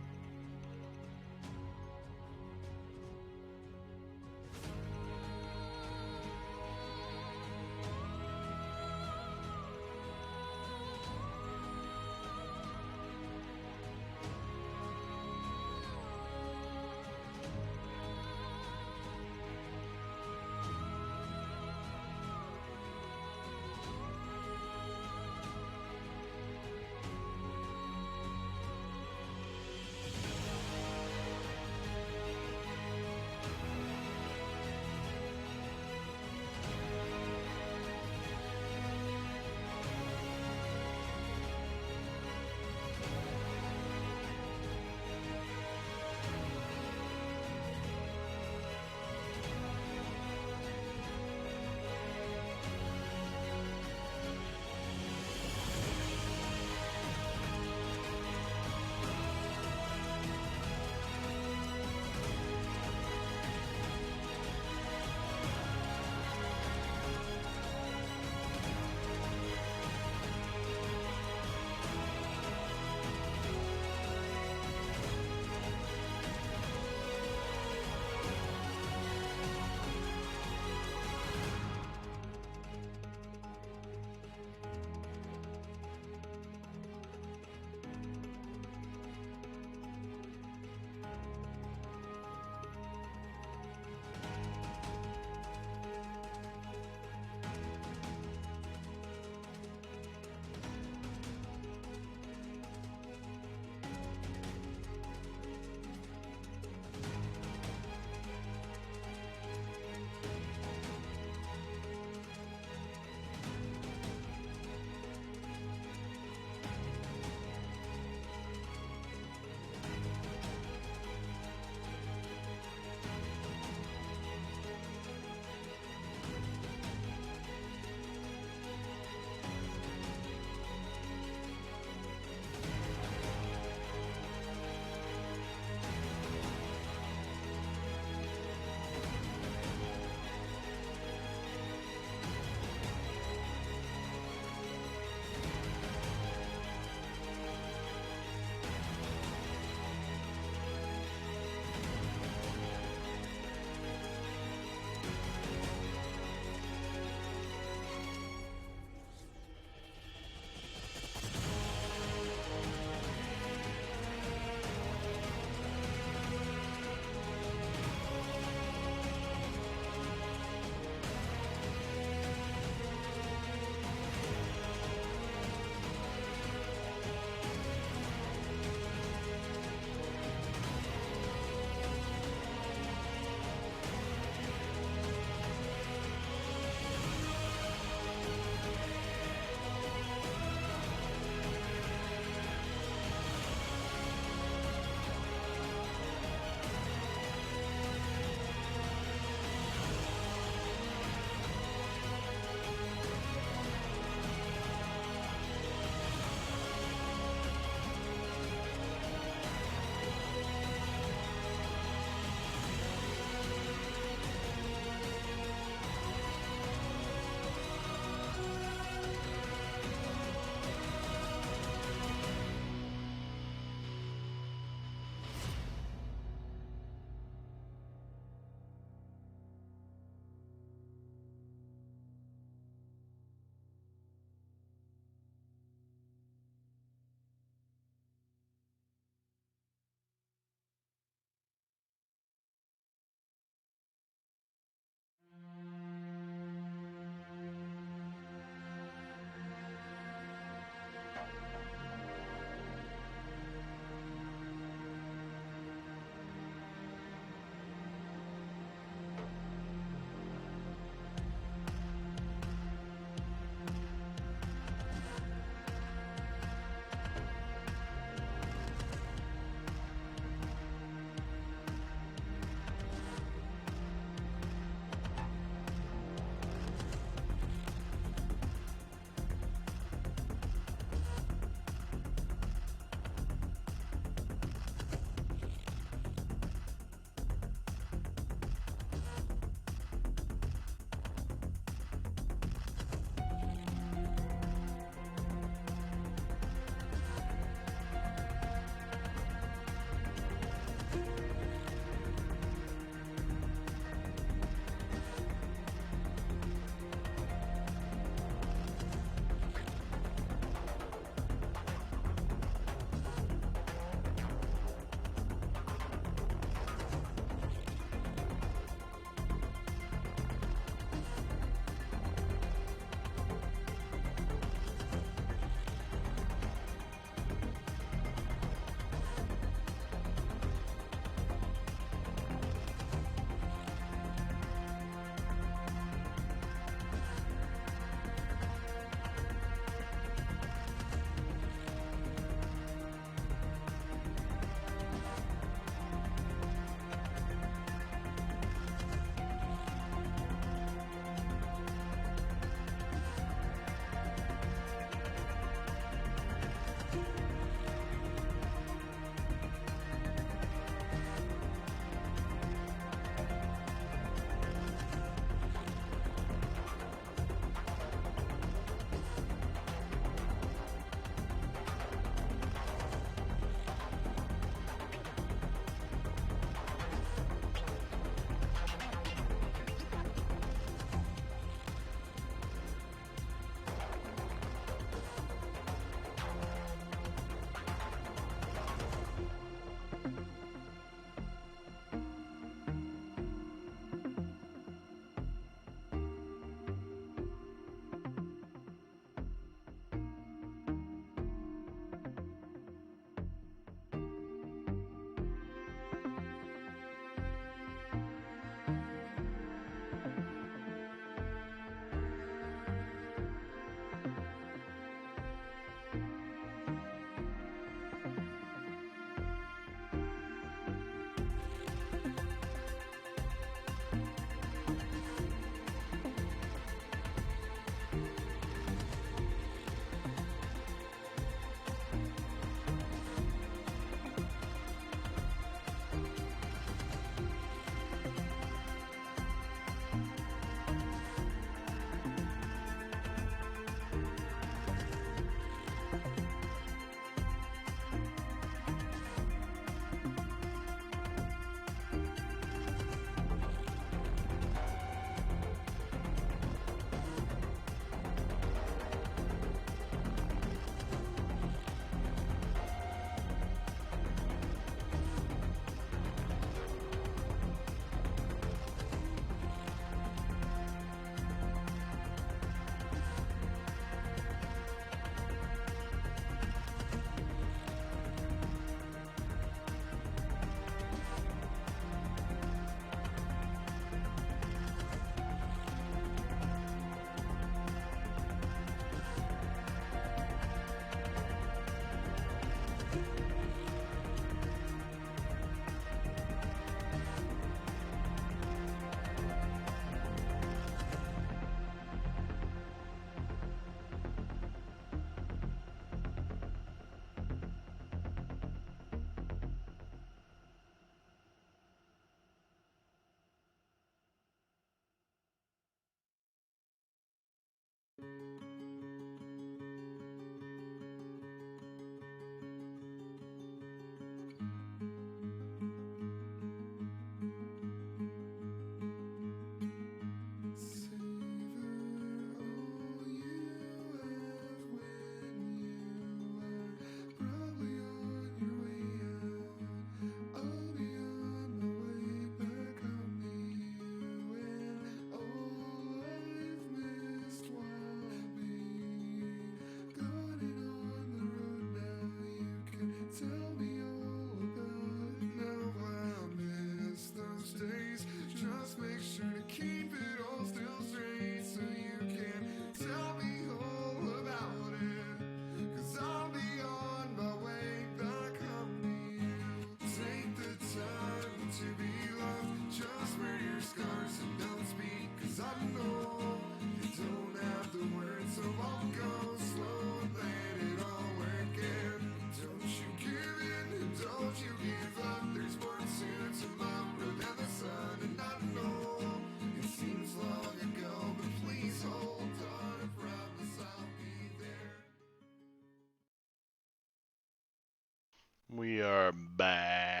We are back.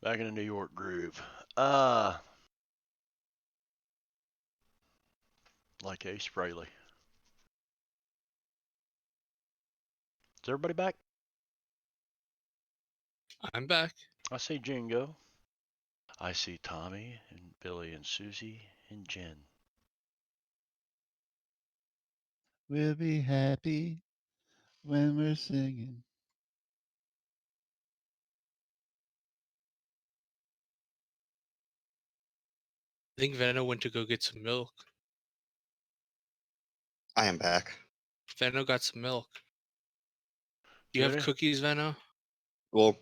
Back in the New York groove. Like Ace Frehley. Is everybody back? I'm back. I see Jingo. I see Tommy and Billy and Susie and Jen. We'll be happy when we're singing. I think Venno went to go get some milk. I am back. Venno got some milk. Do you have Did he? cookies, Venno? Well,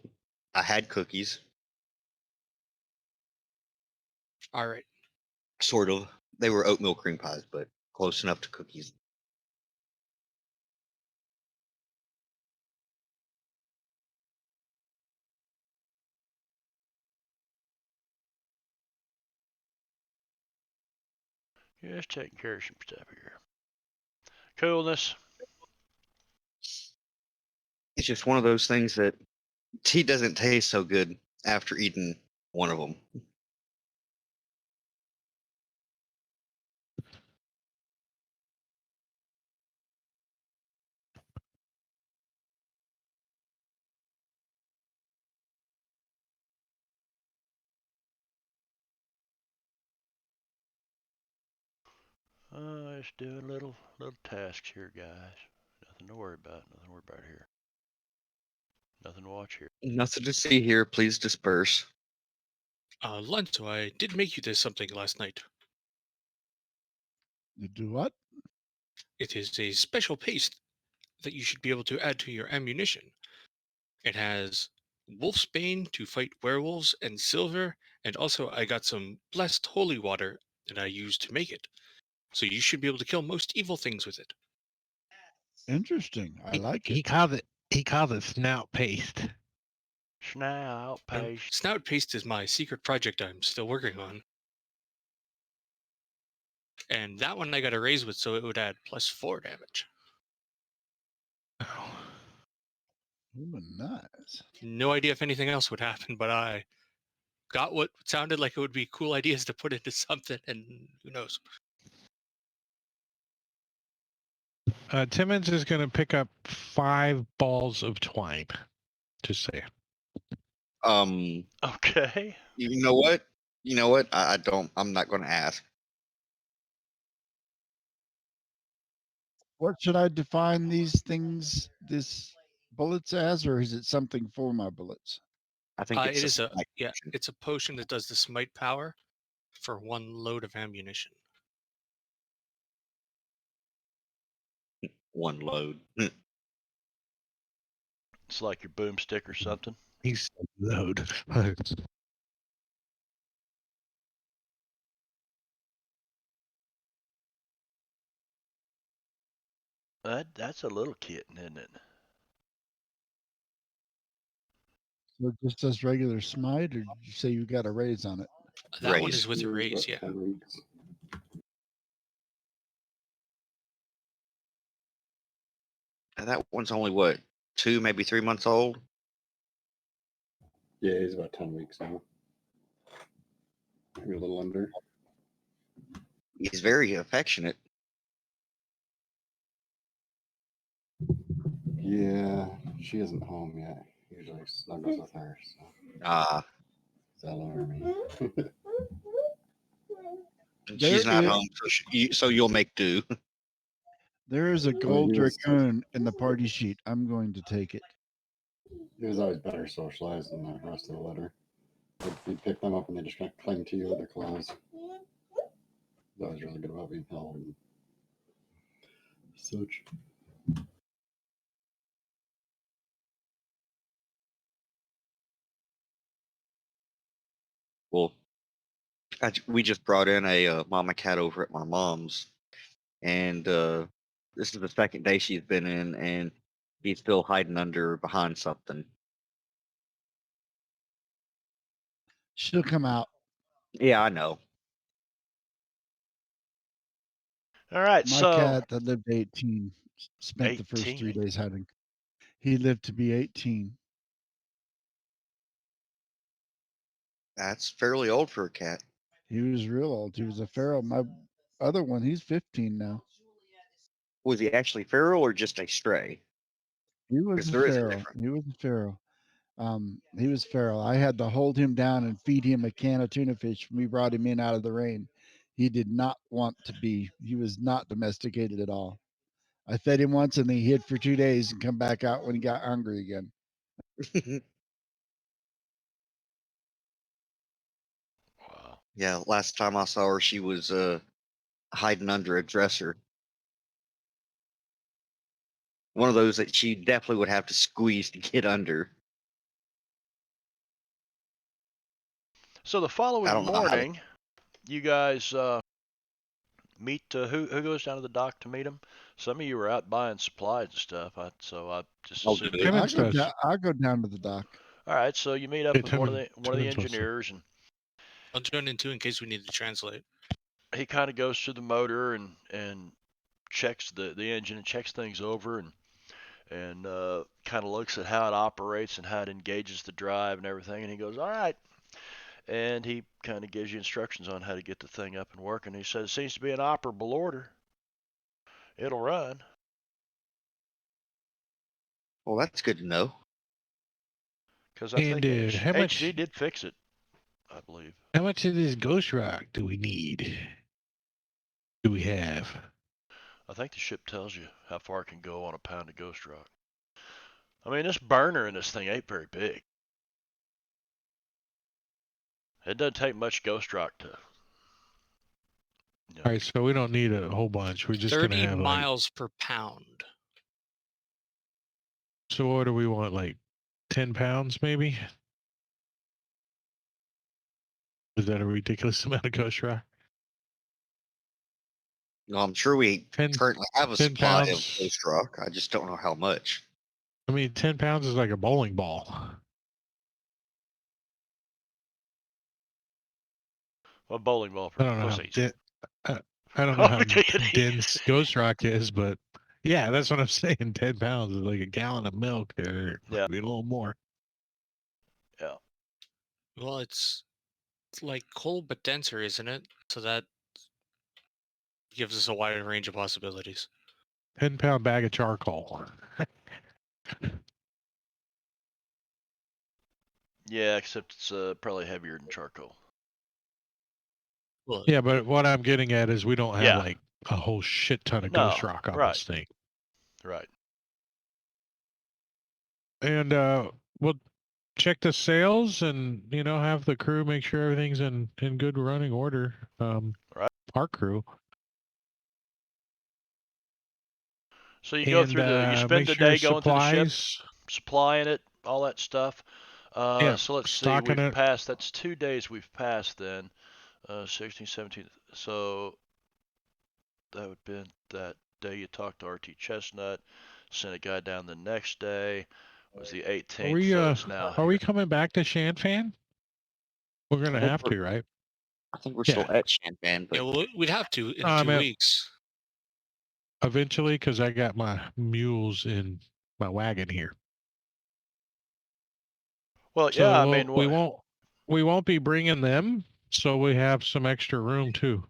I had cookies, All right. sort of. They were oatmeal cream pies, but close enough to cookies. Just taking care of some stuff here. Coolness. It's just one of those things that tea doesn't taste so good after eating one of them. Just doing little tasks here, guys. Nothing to worry about. Nothing to worry about here. Nothing to watch here. Nothing to see here. Please disperse. Lunto, I did make you this something last night. You do what? It is a special paste that you should be able to add to your ammunition. It has wolfsbane to fight werewolves and silver, and also I got some blessed holy water that I used to make it. So you should be able to kill most evil things with it. Interesting. I like He it. called it snout paste. Snout paste. Snout paste is my secret project I'm still working on. And that one I got a raise with, so it would add +4 damage. Oh. Ooh, nice. No idea if anything else would happen, but I got what sounded like it would be cool ideas to put into something, and who knows. Timmons is going to pick up 5 balls of twine. Just say. Okay. You know what? You know what? I don't. I'm not going to ask. What should I define these things, this bullets as, or is it something for my bullets? I think It it's is a smite yeah, potion. it's a potion that does the smite power for 1 load of ammunition. One load. It's like your boomstick or something. He's load. That's a little kitten, isn't it? So it just does regular smite, or did you say you got a raise on it? That one Raise. is with a He was raise, about yeah. 10 weeks. And that one's only what, 2, maybe 3 months old. Yeah, he's about 10 weeks now. Maybe a little under. He's very affectionate. Yeah, she isn't home yet. Usually snuggles with her, so Ah, it's alarming. she's There not is- home, so you'll make do. There is a Well, gold he was- dragoon in the party sheet. I'm going to take it. He was always better socialized than the rest of the litter. You'd pick them up and they just kind of cling to you with their claws. That was really good about being held and such. Well, we just brought in a mama cat over at my mom's, and this is the second day she's been in, and he's still hiding behind something. She'll come out. Yeah, I know. All right, My so cat that lived 18 spent the first 3 18. days hiding. He lived to be 18. That's fairly old for a cat. He was real old. He was a feral. My other one, he's 15 now. Was he actually feral or just a stray? He was Because a there is a feral. difference. He was a feral. He was feral. I had to hold him down and feed him a can of tuna fish when we brought him in out of the rain. He did not want to be. He was not domesticated at all. I fed him once and he hid for 2 days and come back out when he got hungry again. Wow. Yeah, last time I saw her, she was hiding under a dresser. One of those that she definitely would have to squeeze to get under. So the I following don't know how to. morning, you guys meet who goes down to the dock to meet him? Some of you were out buying supplies and stuff. So I just Oh, assumed. good. You, Timmons does. I'll go down to the dock. all right. So you meet up Yeah, with one of the Timmons wants to. engineers, and I'll join in too in case we need to translate. he kind of goes through the motor and checks the engine and checks things over and kind of looks at how it operates and how it engages the drive and everything. And he goes, all right. And he kind of gives you instructions on how to get the thing up and working. He says, it seems to be an operable order. It'll run. Well, that's good to know. Because I And think how HD much? did fix it, I believe. How much of this ghost rock do we need? Do we have? I think the ship tells you how far it can go on a pound of ghost rock. I mean, this burner in this thing ain't very big. It doesn't take much ghost rock to. All right, so we don't need a whole bunch. We're just gonna 30 have miles per pound. So what do we want? Like 10 pounds, maybe? Is that a ridiculous amount of ghost rock? No, I'm sure we 10 currently have a 10 supply of pounds. ghost rock. I just don't know how much. I mean, 10 pounds is like a bowling ball. A bowling ball I for don't know how pussies. I don't know how Kidding. dense ghost rock is, but yeah, that's what I'm saying. 10 pounds is like a gallon of milk or Yeah. maybe a little more. Yeah. Well, it's like coal but denser, isn't it? So that gives us a wider range of possibilities. 10-pound bag of charcoal. Yeah, except it's probably heavier than charcoal. Well, Yeah, but what I'm getting at is we don't have Yeah. like a whole shit ton of No, ghost rock on right. this thing. Right. And we'll check the sales and have the crew make sure everything's in good running order. Right. Our crew. So you go And through you spend make the sure day going through the ship, supplies. supplying it, all that stuff. Yeah, So let's see, stocking we've it. passed, that's 2 days we've passed then. 16, 17. So that would have been that day you talked to RT Chestnut, sent a guy down the next day, was the 18th, so it's now Are we here. coming back to Shanfan? We're gonna have to, right? I think we're Yeah. still at Shanpan, but yeah, we'd have to in I 2 mean, weeks. eventually, because I got my mules in my wagon here. Well, So yeah, I mean, we won't be bringing them, so we have some extra room too.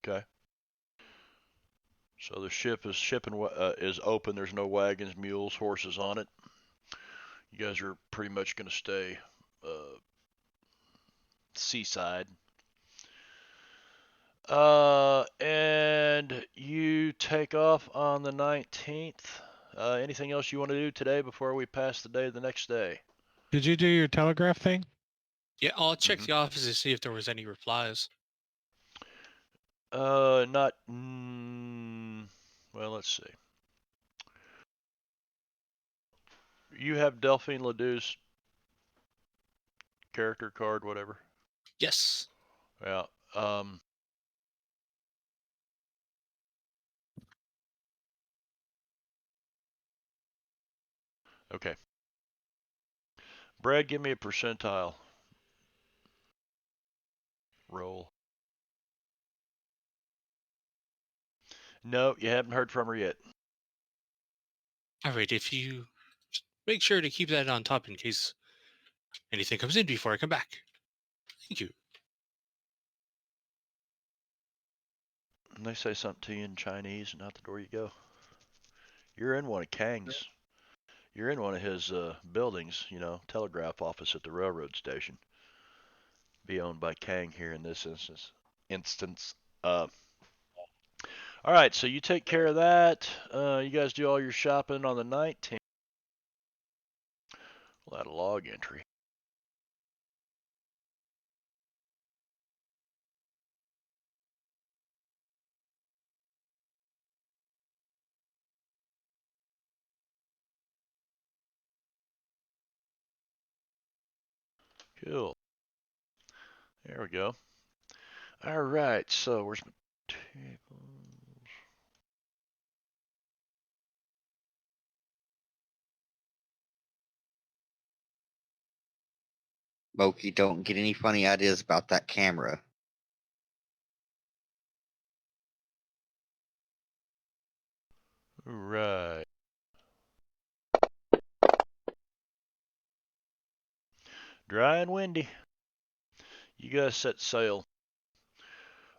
okay. So the ship is open. There's no wagons, mules, horses on it. You guys are pretty much going to stay seaside. And you take off on the 19th. Anything else you want to do today before we pass the day the next day? Did you do your telegraph thing? Yeah, I'll check Mhm. the office to see if there was any replies. Not. Well, let's see. You have Delphine Ledoux's character card, whatever. Yes. Yeah. Okay. Brad, give me a percentile roll. No, you haven't heard from her yet. All right, if you make sure to keep that on top in case anything comes in before I come back. Thank you. And they say something to you in Chinese, and out the door you go. You're in one of Kang's. You're in one of his buildings, telegraph office at the railroad station. Be owned by Kang here in this instance. All right, so you take care of that. You guys do all your shopping on the 19th. We'll add a log entry. Cool. There we go. All right, so where's my table? Moki, don't get any funny ideas about that camera. Right. Dry and windy. You guys set sail.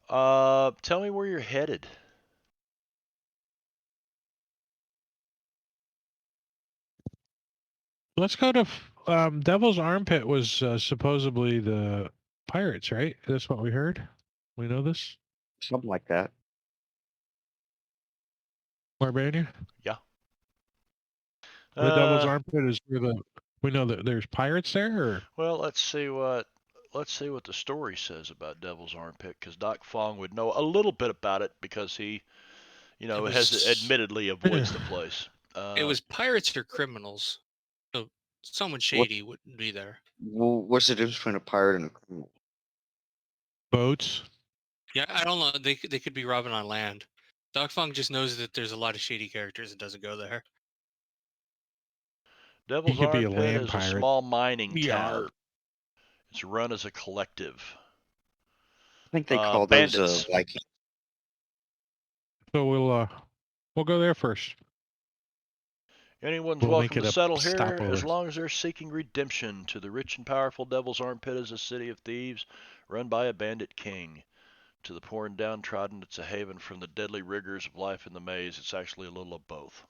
Tell me where you're headed. Let's go to Devil's Armpit was supposedly the pirates, right? That's what we heard. We know this. Something like that. Marbania? Yeah. The Devil's Armpit is where we know that there's pirates there, or Well, let's see what the story says about Devil's Armpit, because Doc Fong would know a little bit about it because he, has admittedly avoids the place. It was pirates or criminals. So someone shady wouldn't be there. Well, what's the difference between a pirate and a criminal? boats. Yeah, I don't know. They could be robbing on land. Doc Fong just knows that there's a lot of shady characters and doesn't go there. Devil's could be a Armpit land is a pirate. small mining Yarr. town. It's run as a collective. I think they call those bandits. Vikings. So we'll go there first. Anyone's We'll make welcome it to a settle here stopover. as long as they're seeking redemption to the rich and powerful Devil's Armpit is a city of thieves run by a bandit king. To the poor and downtrodden, it's a haven from the deadly rigors of life in the maze. It's actually a little of both.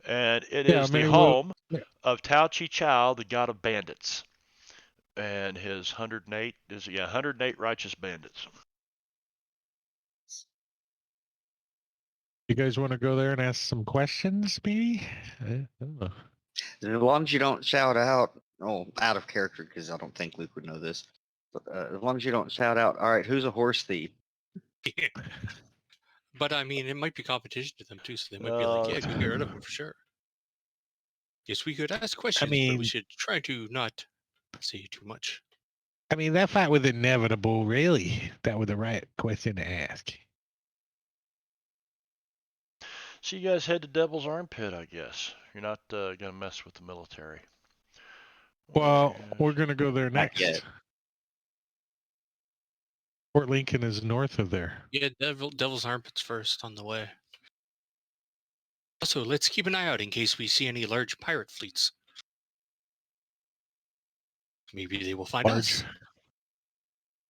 And it is the home of Tao Chi Chow, the god of bandits. And his 108 righteous bandits. You guys want to go there and ask some questions, maybe? I don't know. As long as you don't shout out, out of character, because I don't think Luke would know this. But as long as you don't shout out, all right, who's a horse thief? But I mean, it might be competition to them too, so they might be like, "Yeah, go get rid of Uh, him for sure." Yes, we could ask questions, but mean- we should try to not say too much. I mean, that fight was inevitable, really. That was the right question to ask. So you guys head to Devil's Armpit, I guess. You're not going to mess with the military. Well, we're going to go there Not next. yet. Fort Lincoln is north of there. Yeah, Devil's Armpits first on the way. Also, let's keep an eye out in case we see any large pirate fleets. Maybe they will find us.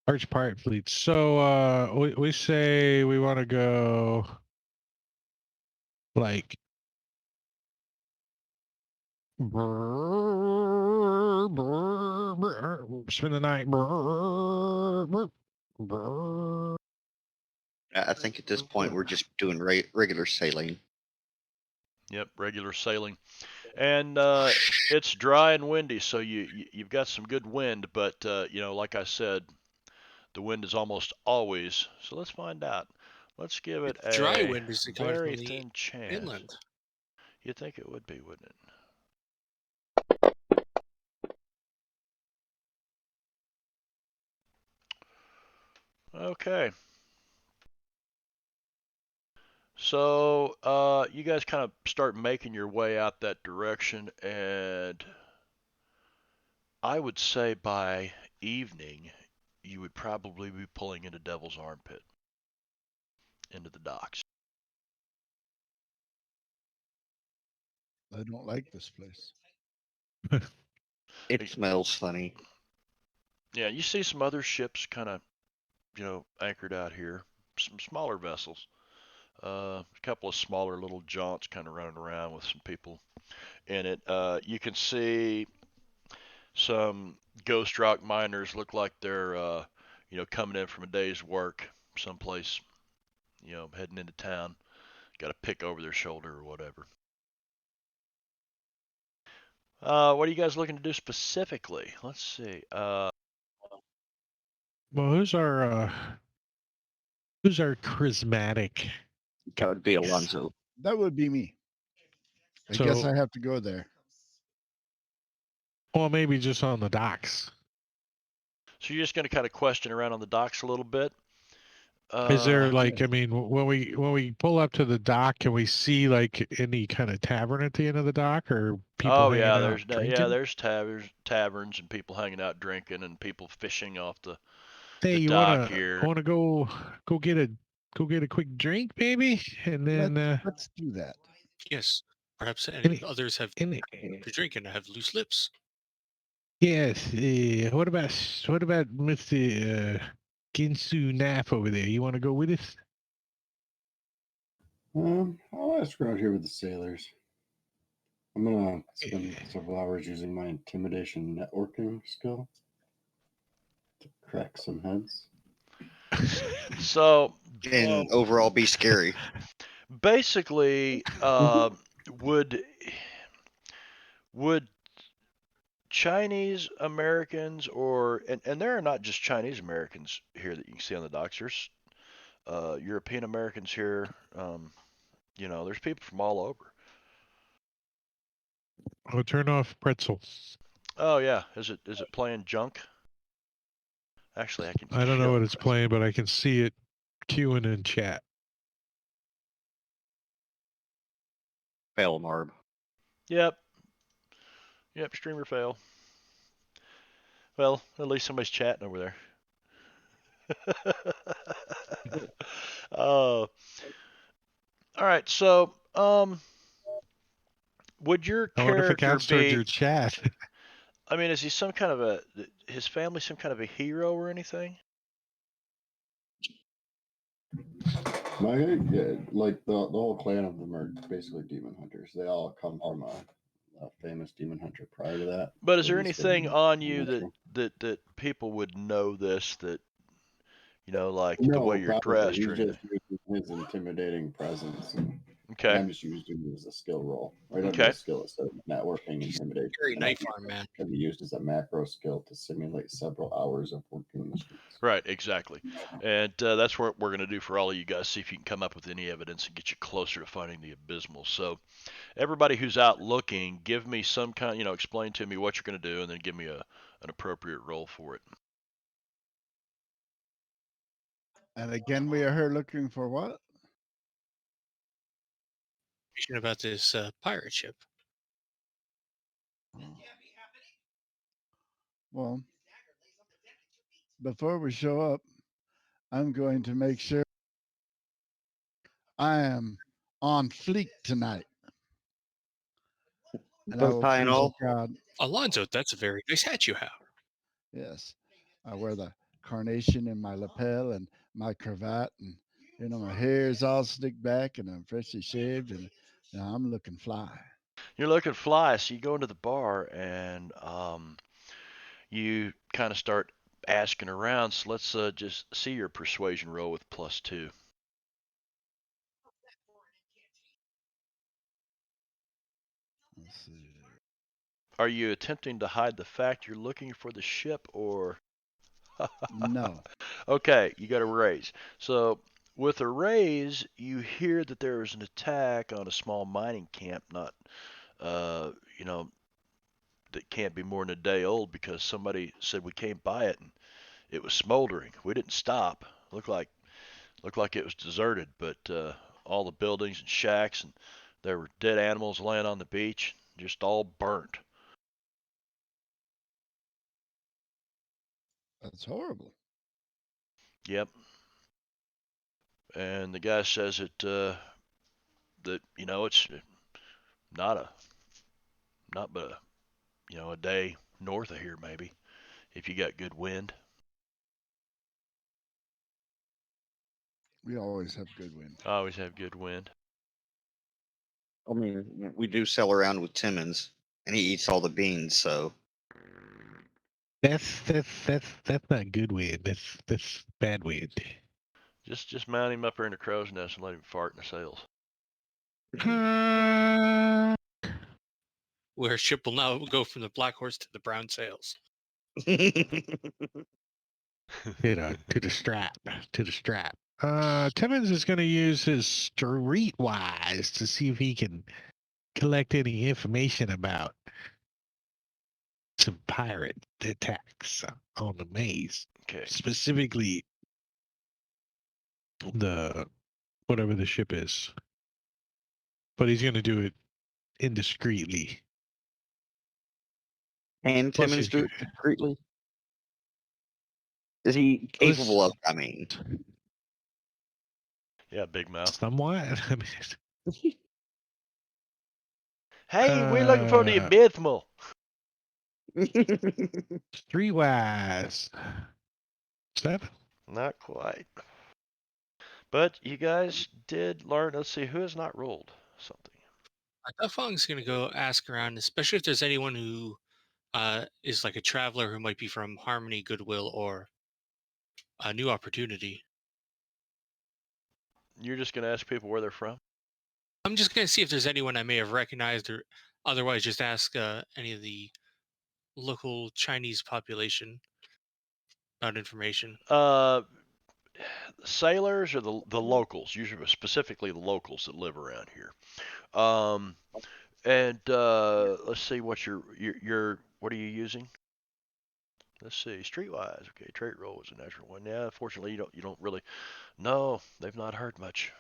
Large pirate fleets. So we say we want to go like spend the night. I think at this point we're just doing regular sailing. Yep, regular sailing. And it's dry and windy, so you've got some good wind, but like I said, the wind is almost always. So let's find out. Let's give it a Dry wind is coming very from the thin chance. inland. You'd think it would be, wouldn't it? Okay. So you guys kind of start making your way out that direction, and I would say by evening you would probably be pulling into Devil's Armpit, into the docks. I don't like this place. It smells funny. Yeah, you see some other ships kind of, anchored out here. Some smaller vessels. A couple of smaller little jaunts kind of running around with some people in it. You can see some ghost rock miners look like they're, coming in from a day's work someplace, heading into town. Got a pick over their shoulder or whatever. What are you guys looking to do specifically? Let's see. Well, who's our charismatic? That would be guys? Alonzo. That would be me. I So, guess I have to go there. well, maybe just on the docks. So you're just going to kind of question around on the docks a little bit. Is there like, yes. I mean, when we pull up to the dock, can we see like any kind of tavern at the end of the dock, or people Oh hanging yeah, out drinking? there's taverns and people hanging out drinking and people fishing off the Hey, you dock wanna here. go get a quick drink, maybe, and then Let's do that. Yes. Perhaps any, others have any, to drink and have loose lips. yes. What about Mr. Ginsu Nap over there? You want to go with us? I'll ask around here with the sailors. I'm gonna spend several hours using my intimidation networking skill to crack some heads. So And overall be scary. basically, would would Chinese Americans and there are not just Chinese Americans here that you can see on the docks. There's European Americans here. There's people from all over. I'll turn off pretzel. Oh yeah, is it playing junk? Actually, I can I don't know show what it's pretzel. playing, but I can see it queuing in chat. Fail Marb. Yep, streamer fail. Well, at least somebody's chatting over there. All right. So, would your I wonder if it character counts towards be? your chat. I mean, is he some kind of his family some kind of a hero or anything? Like the whole clan of them are basically demon hunters. They all come from a famous demon hunter prior to that. But is So there he's anything been on you natural. that people would know this that like the way No, you're probably. dressed or He's anything? just using his intimidating presence. And Okay. I'm just using it as a skill roll. Right under Okay. the skill, so networking intimidation. Scary And knife arm man. can be used as a macro skill to simulate several hours of working in the streets. Right. Exactly. And that's what we're going to do for all of you guys. See if you can come up with any evidence and get you closer to finding the abysmal. So, everybody who's out looking, give me some kind, explain to me what you're going to do, and then give me an appropriate roll for it. And again, we are here looking for what? Information about this pirate ship. Well, before we show up, I'm going to make sure I am on fleek tonight. And I Bow will tie and please all. God. Alonzo, that's a very nice hat you have. Yes. I wear the carnation in my lapel and my cravat, and my hair is all slicked back, and I'm freshly shaved, and I'm looking fly. You're looking fly, so you go into the bar and you kind of start asking around. So let's just see your persuasion roll with +2. Let's see. Are you attempting to hide the fact you're looking for the ship, or? No. Okay, you got a raise. So with a raise, you hear that there was an attack on a small mining camp, not, that can't be more than a day old because somebody said we came by it and it was smoldering. We didn't stop. Looked like it was deserted, but all the buildings and shacks and there were dead animals laying on the beach, just all burnt. That's horrible. Yep. And the guy says that it's not not but a day north of here maybe, if you got good wind. We always have good wind. I always have good wind. I mean, we do sail around with Timmons, and he eats all the beans. So That's not good wind. That's bad wind. Just mount him up there in the crow's nest and let him fart in the sails. Where ship will now go from the black horse to the brown sails. To the strap. To the strap. Timmons is going to use his streetwise to see if he can collect any information about some pirate attacks on the maze. Okay. Specifically, the whatever the ship is. But he's going to do it indiscreetly. Can Plus Timmons he's do it discreetly? Is he capable of? I mean, Yeah, big mouth. somewhat. I mean, Hey, we're looking for the abysmal. streetwise. 7. Not quite. But you guys did learn. Let's see, who has not rolled something? Duffong's going to go ask around, especially if there's anyone who is like a traveler who might be from Harmony, Goodwill, or a New Opportunity. You're just going to ask people where they're from? I'm just going to see if there's anyone I may have recognized, or otherwise just ask any of the local Chinese population about information. Sailors or the locals, usually specifically the locals that live around here. And let's see what your what are you using? Let's see, streetwise. Okay, trait roll is a natural one. Yeah, fortunately you don't really. No, they've not heard much,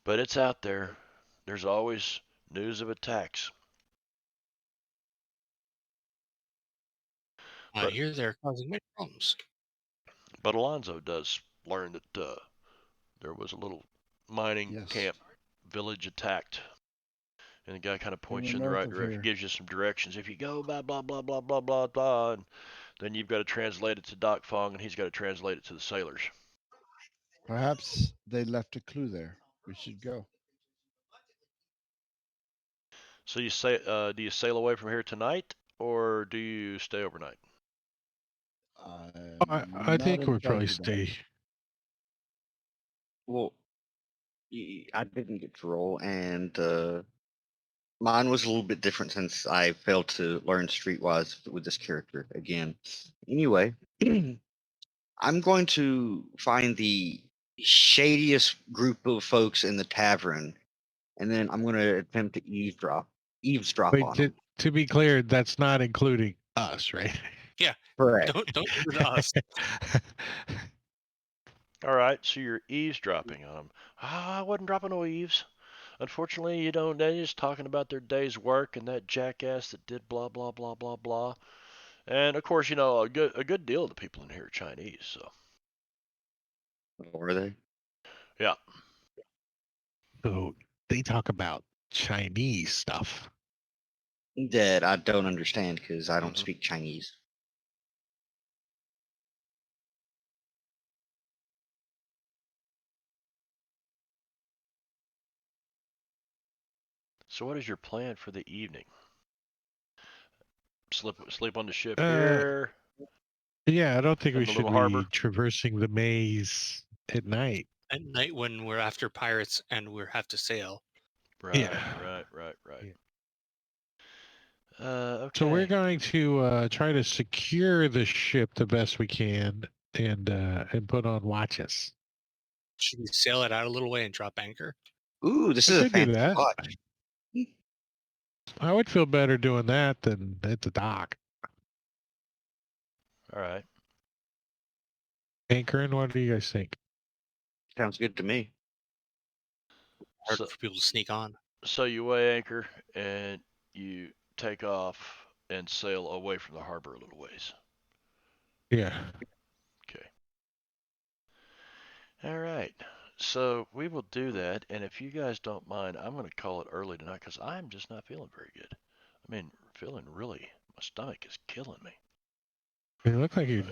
but it's out there. There's always news of attacks. I But hear they're causing many problems. but Alonzo does learn that there was a little mining Yes. camp village attacked. And the guy kind of They were points you in the north right of direction, here. gives you some directions. If you go blah blah blah blah blah blah blah, and then you've got to translate it to Doc Fong, and he's got to translate it to the sailors. Perhaps they left a clue there. We should go. So you say, do you sail away from here tonight, or do you stay overnight? I'm I not think in we'll probably charge of that. stay. well, I didn't get to roll, and mine was a little bit different since I failed to learn streetwise with this character again. Anyway, I'm going to find the shadiest group of folks in the tavern, and then I'm going to attempt to eavesdrop Wait, on them. to be clear, that's not including us, right? Yeah, Correct. don't do to us. All right, so you're eavesdropping on them. I wasn't dropping no eaves. Unfortunately, they're just talking about their day's work and that jackass that did blah blah blah blah blah. And of course, a good deal of the people in here are Chinese, so Or they? yeah. So they talk about Chinese stuff. That I don't understand because I don't Mhm. speak Chinese. So what is your plan for the evening? Sleep on the ship Uh, here yeah, I don't think in we the should little be harbor. traversing the maze at night. At night when we're after pirates and we have to sail. Right, Yeah. right. Yeah. Okay. So we're going to try to secure the ship the best we can and put on watches. Should we sail it out a little way and drop anchor? Ooh, this I is a could do fancy that. watch. I would feel better doing that than at the dock. All right. Anchoring, what do you guys think? Sounds good to me. Hard So, for people to sneak on. so you weigh anchor and you take off and sail away from the harbor a little ways. Yeah. Okay. All right. So we will do that, and if you guys don't mind, I'm going to call it early tonight because I'm just not feeling very good. mean, feeling really, my stomach is killing me. It looked like you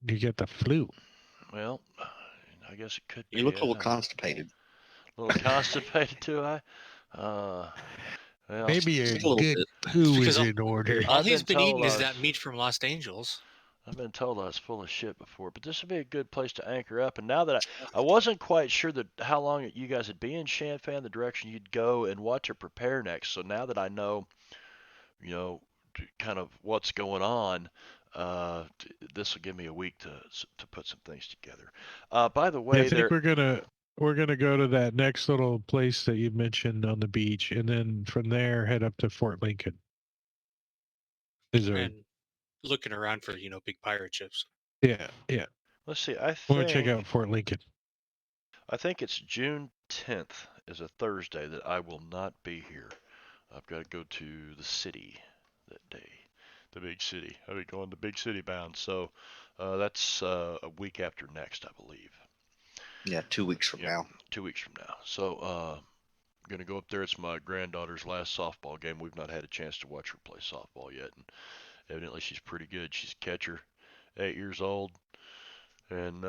get the flu. Well, I guess it could be. You look a little A constipated. little constipated, too, I. Well, Maybe a Just a little good bit. poo Because is in order. all I've he's been been told eating I is was, that meat from Los Angeles. I've been told I was full of shit before, but this would be a good place to anchor up. And now that I wasn't quite sure that how long you guys would be in Shanfan, the direction you'd go, and what to prepare next. So now that I know, you know, kind of what's going on, this will give me a week to put some things together. By the I way, think we're gonna go to that next little place that you mentioned on the beach, and then from there head up to Fort Lincoln. Is there? And looking around for, big pirate ships. Yeah. let's see. We're gonna check out Fort Lincoln. I think it's June 10th is a Thursday that I will not be here. I've got to go to the city that day, the big city. I'll be going to big city bound. So that's a week after next, I believe. Yeah, 2 weeks from Yep, now. 2 weeks from now. So I'm going to go up there. It's my granddaughter's last softball game. We've not had a chance to watch her play softball yet. And evidently she's pretty good. She's a catcher, 8 years old. And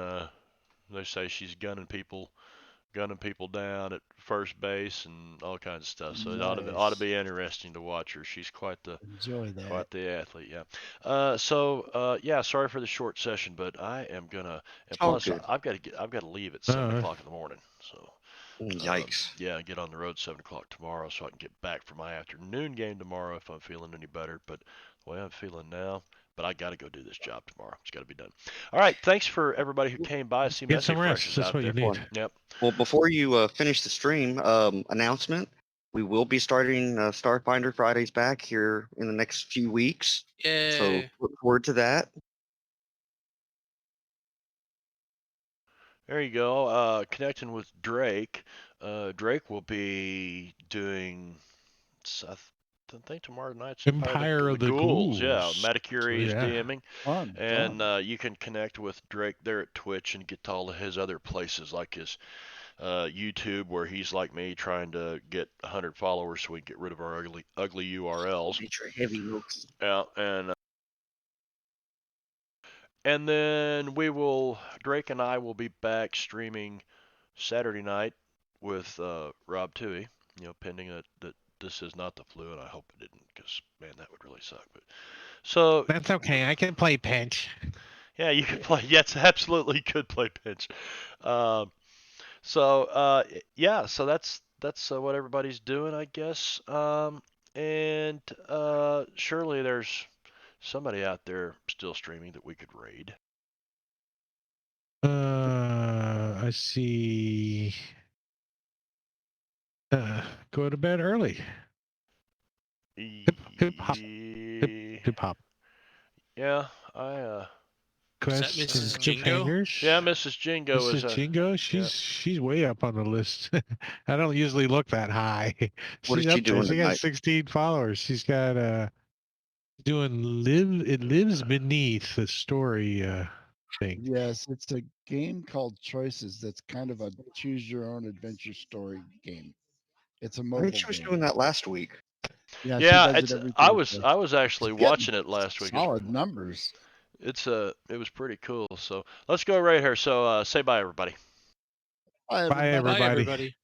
they say she's gunning people down at first base and all kinds of stuff. So it ought to Nice. be interesting to watch her. She's quite the Enjoy that. athlete. Yeah. Yeah. Sorry for the short session, but I am gonna. And All plus, good. I've got to leave at 7 o'clock in the morning. So. Yikes. Yeah, get on the road 7 o'clock tomorrow, so I can get back for my afternoon game tomorrow if I'm feeling any better. But the way I'm feeling now, but I got to go do this job tomorrow. It's got to be done. All right. Thanks for everybody who came by. See, Get Messy some Fresh rest. is That's out what you there. need. Yep. Well, before you finish the stream, announcement, we will be starting Starfinder Fridays back here in the next few weeks. So Yay. look forward to that. There you go. Connecting with Drake. Drake will be doing, I think tomorrow night's Empire of the Ghouls. Yeah, Ghouls. Metacuri is Yeah. DMing. Fun. And you can connect with Drake there at Twitch and get to all of his other places like his YouTube, where he's like me trying to get 100 followers so we can get rid of our ugly URLs. Nature heavy milky. Yeah, and then Drake and I will be back streaming Saturday night with Rob Toohey. Pending that this is not the flu, and I hope it didn't, because man, that would really suck. But so That's okay. I can play pinch. yeah, you could play. Yes, absolutely could play pinch. Yeah, so that's what everybody's doing, I guess. And surely there's somebody out there still streaming that we could raid. I see. Go to bed early. Hip hop. Hip hop. Yeah, I. Is that Quest Mrs. and Jingo? cliffhangers. Yeah, Mrs. Jingo Mrs. is a. Jingo. She's way up on the list. I don't usually look that high. What She's is she up there. doing She got tonight? 16 followers. She's got It Lives Beneath the story thing. Yes, it's a game called Choices. That's kind of a choose your own adventure story game. It's a I mobile think she was game. doing that last week. Yeah, she Yeah, does it's. it every I Thursday. was actually She's getting watching it last week. solid numbers. It was pretty cool. So let's go right here. So say bye, everybody. Bye, Bye, everybody. Bye, everybody. everybody.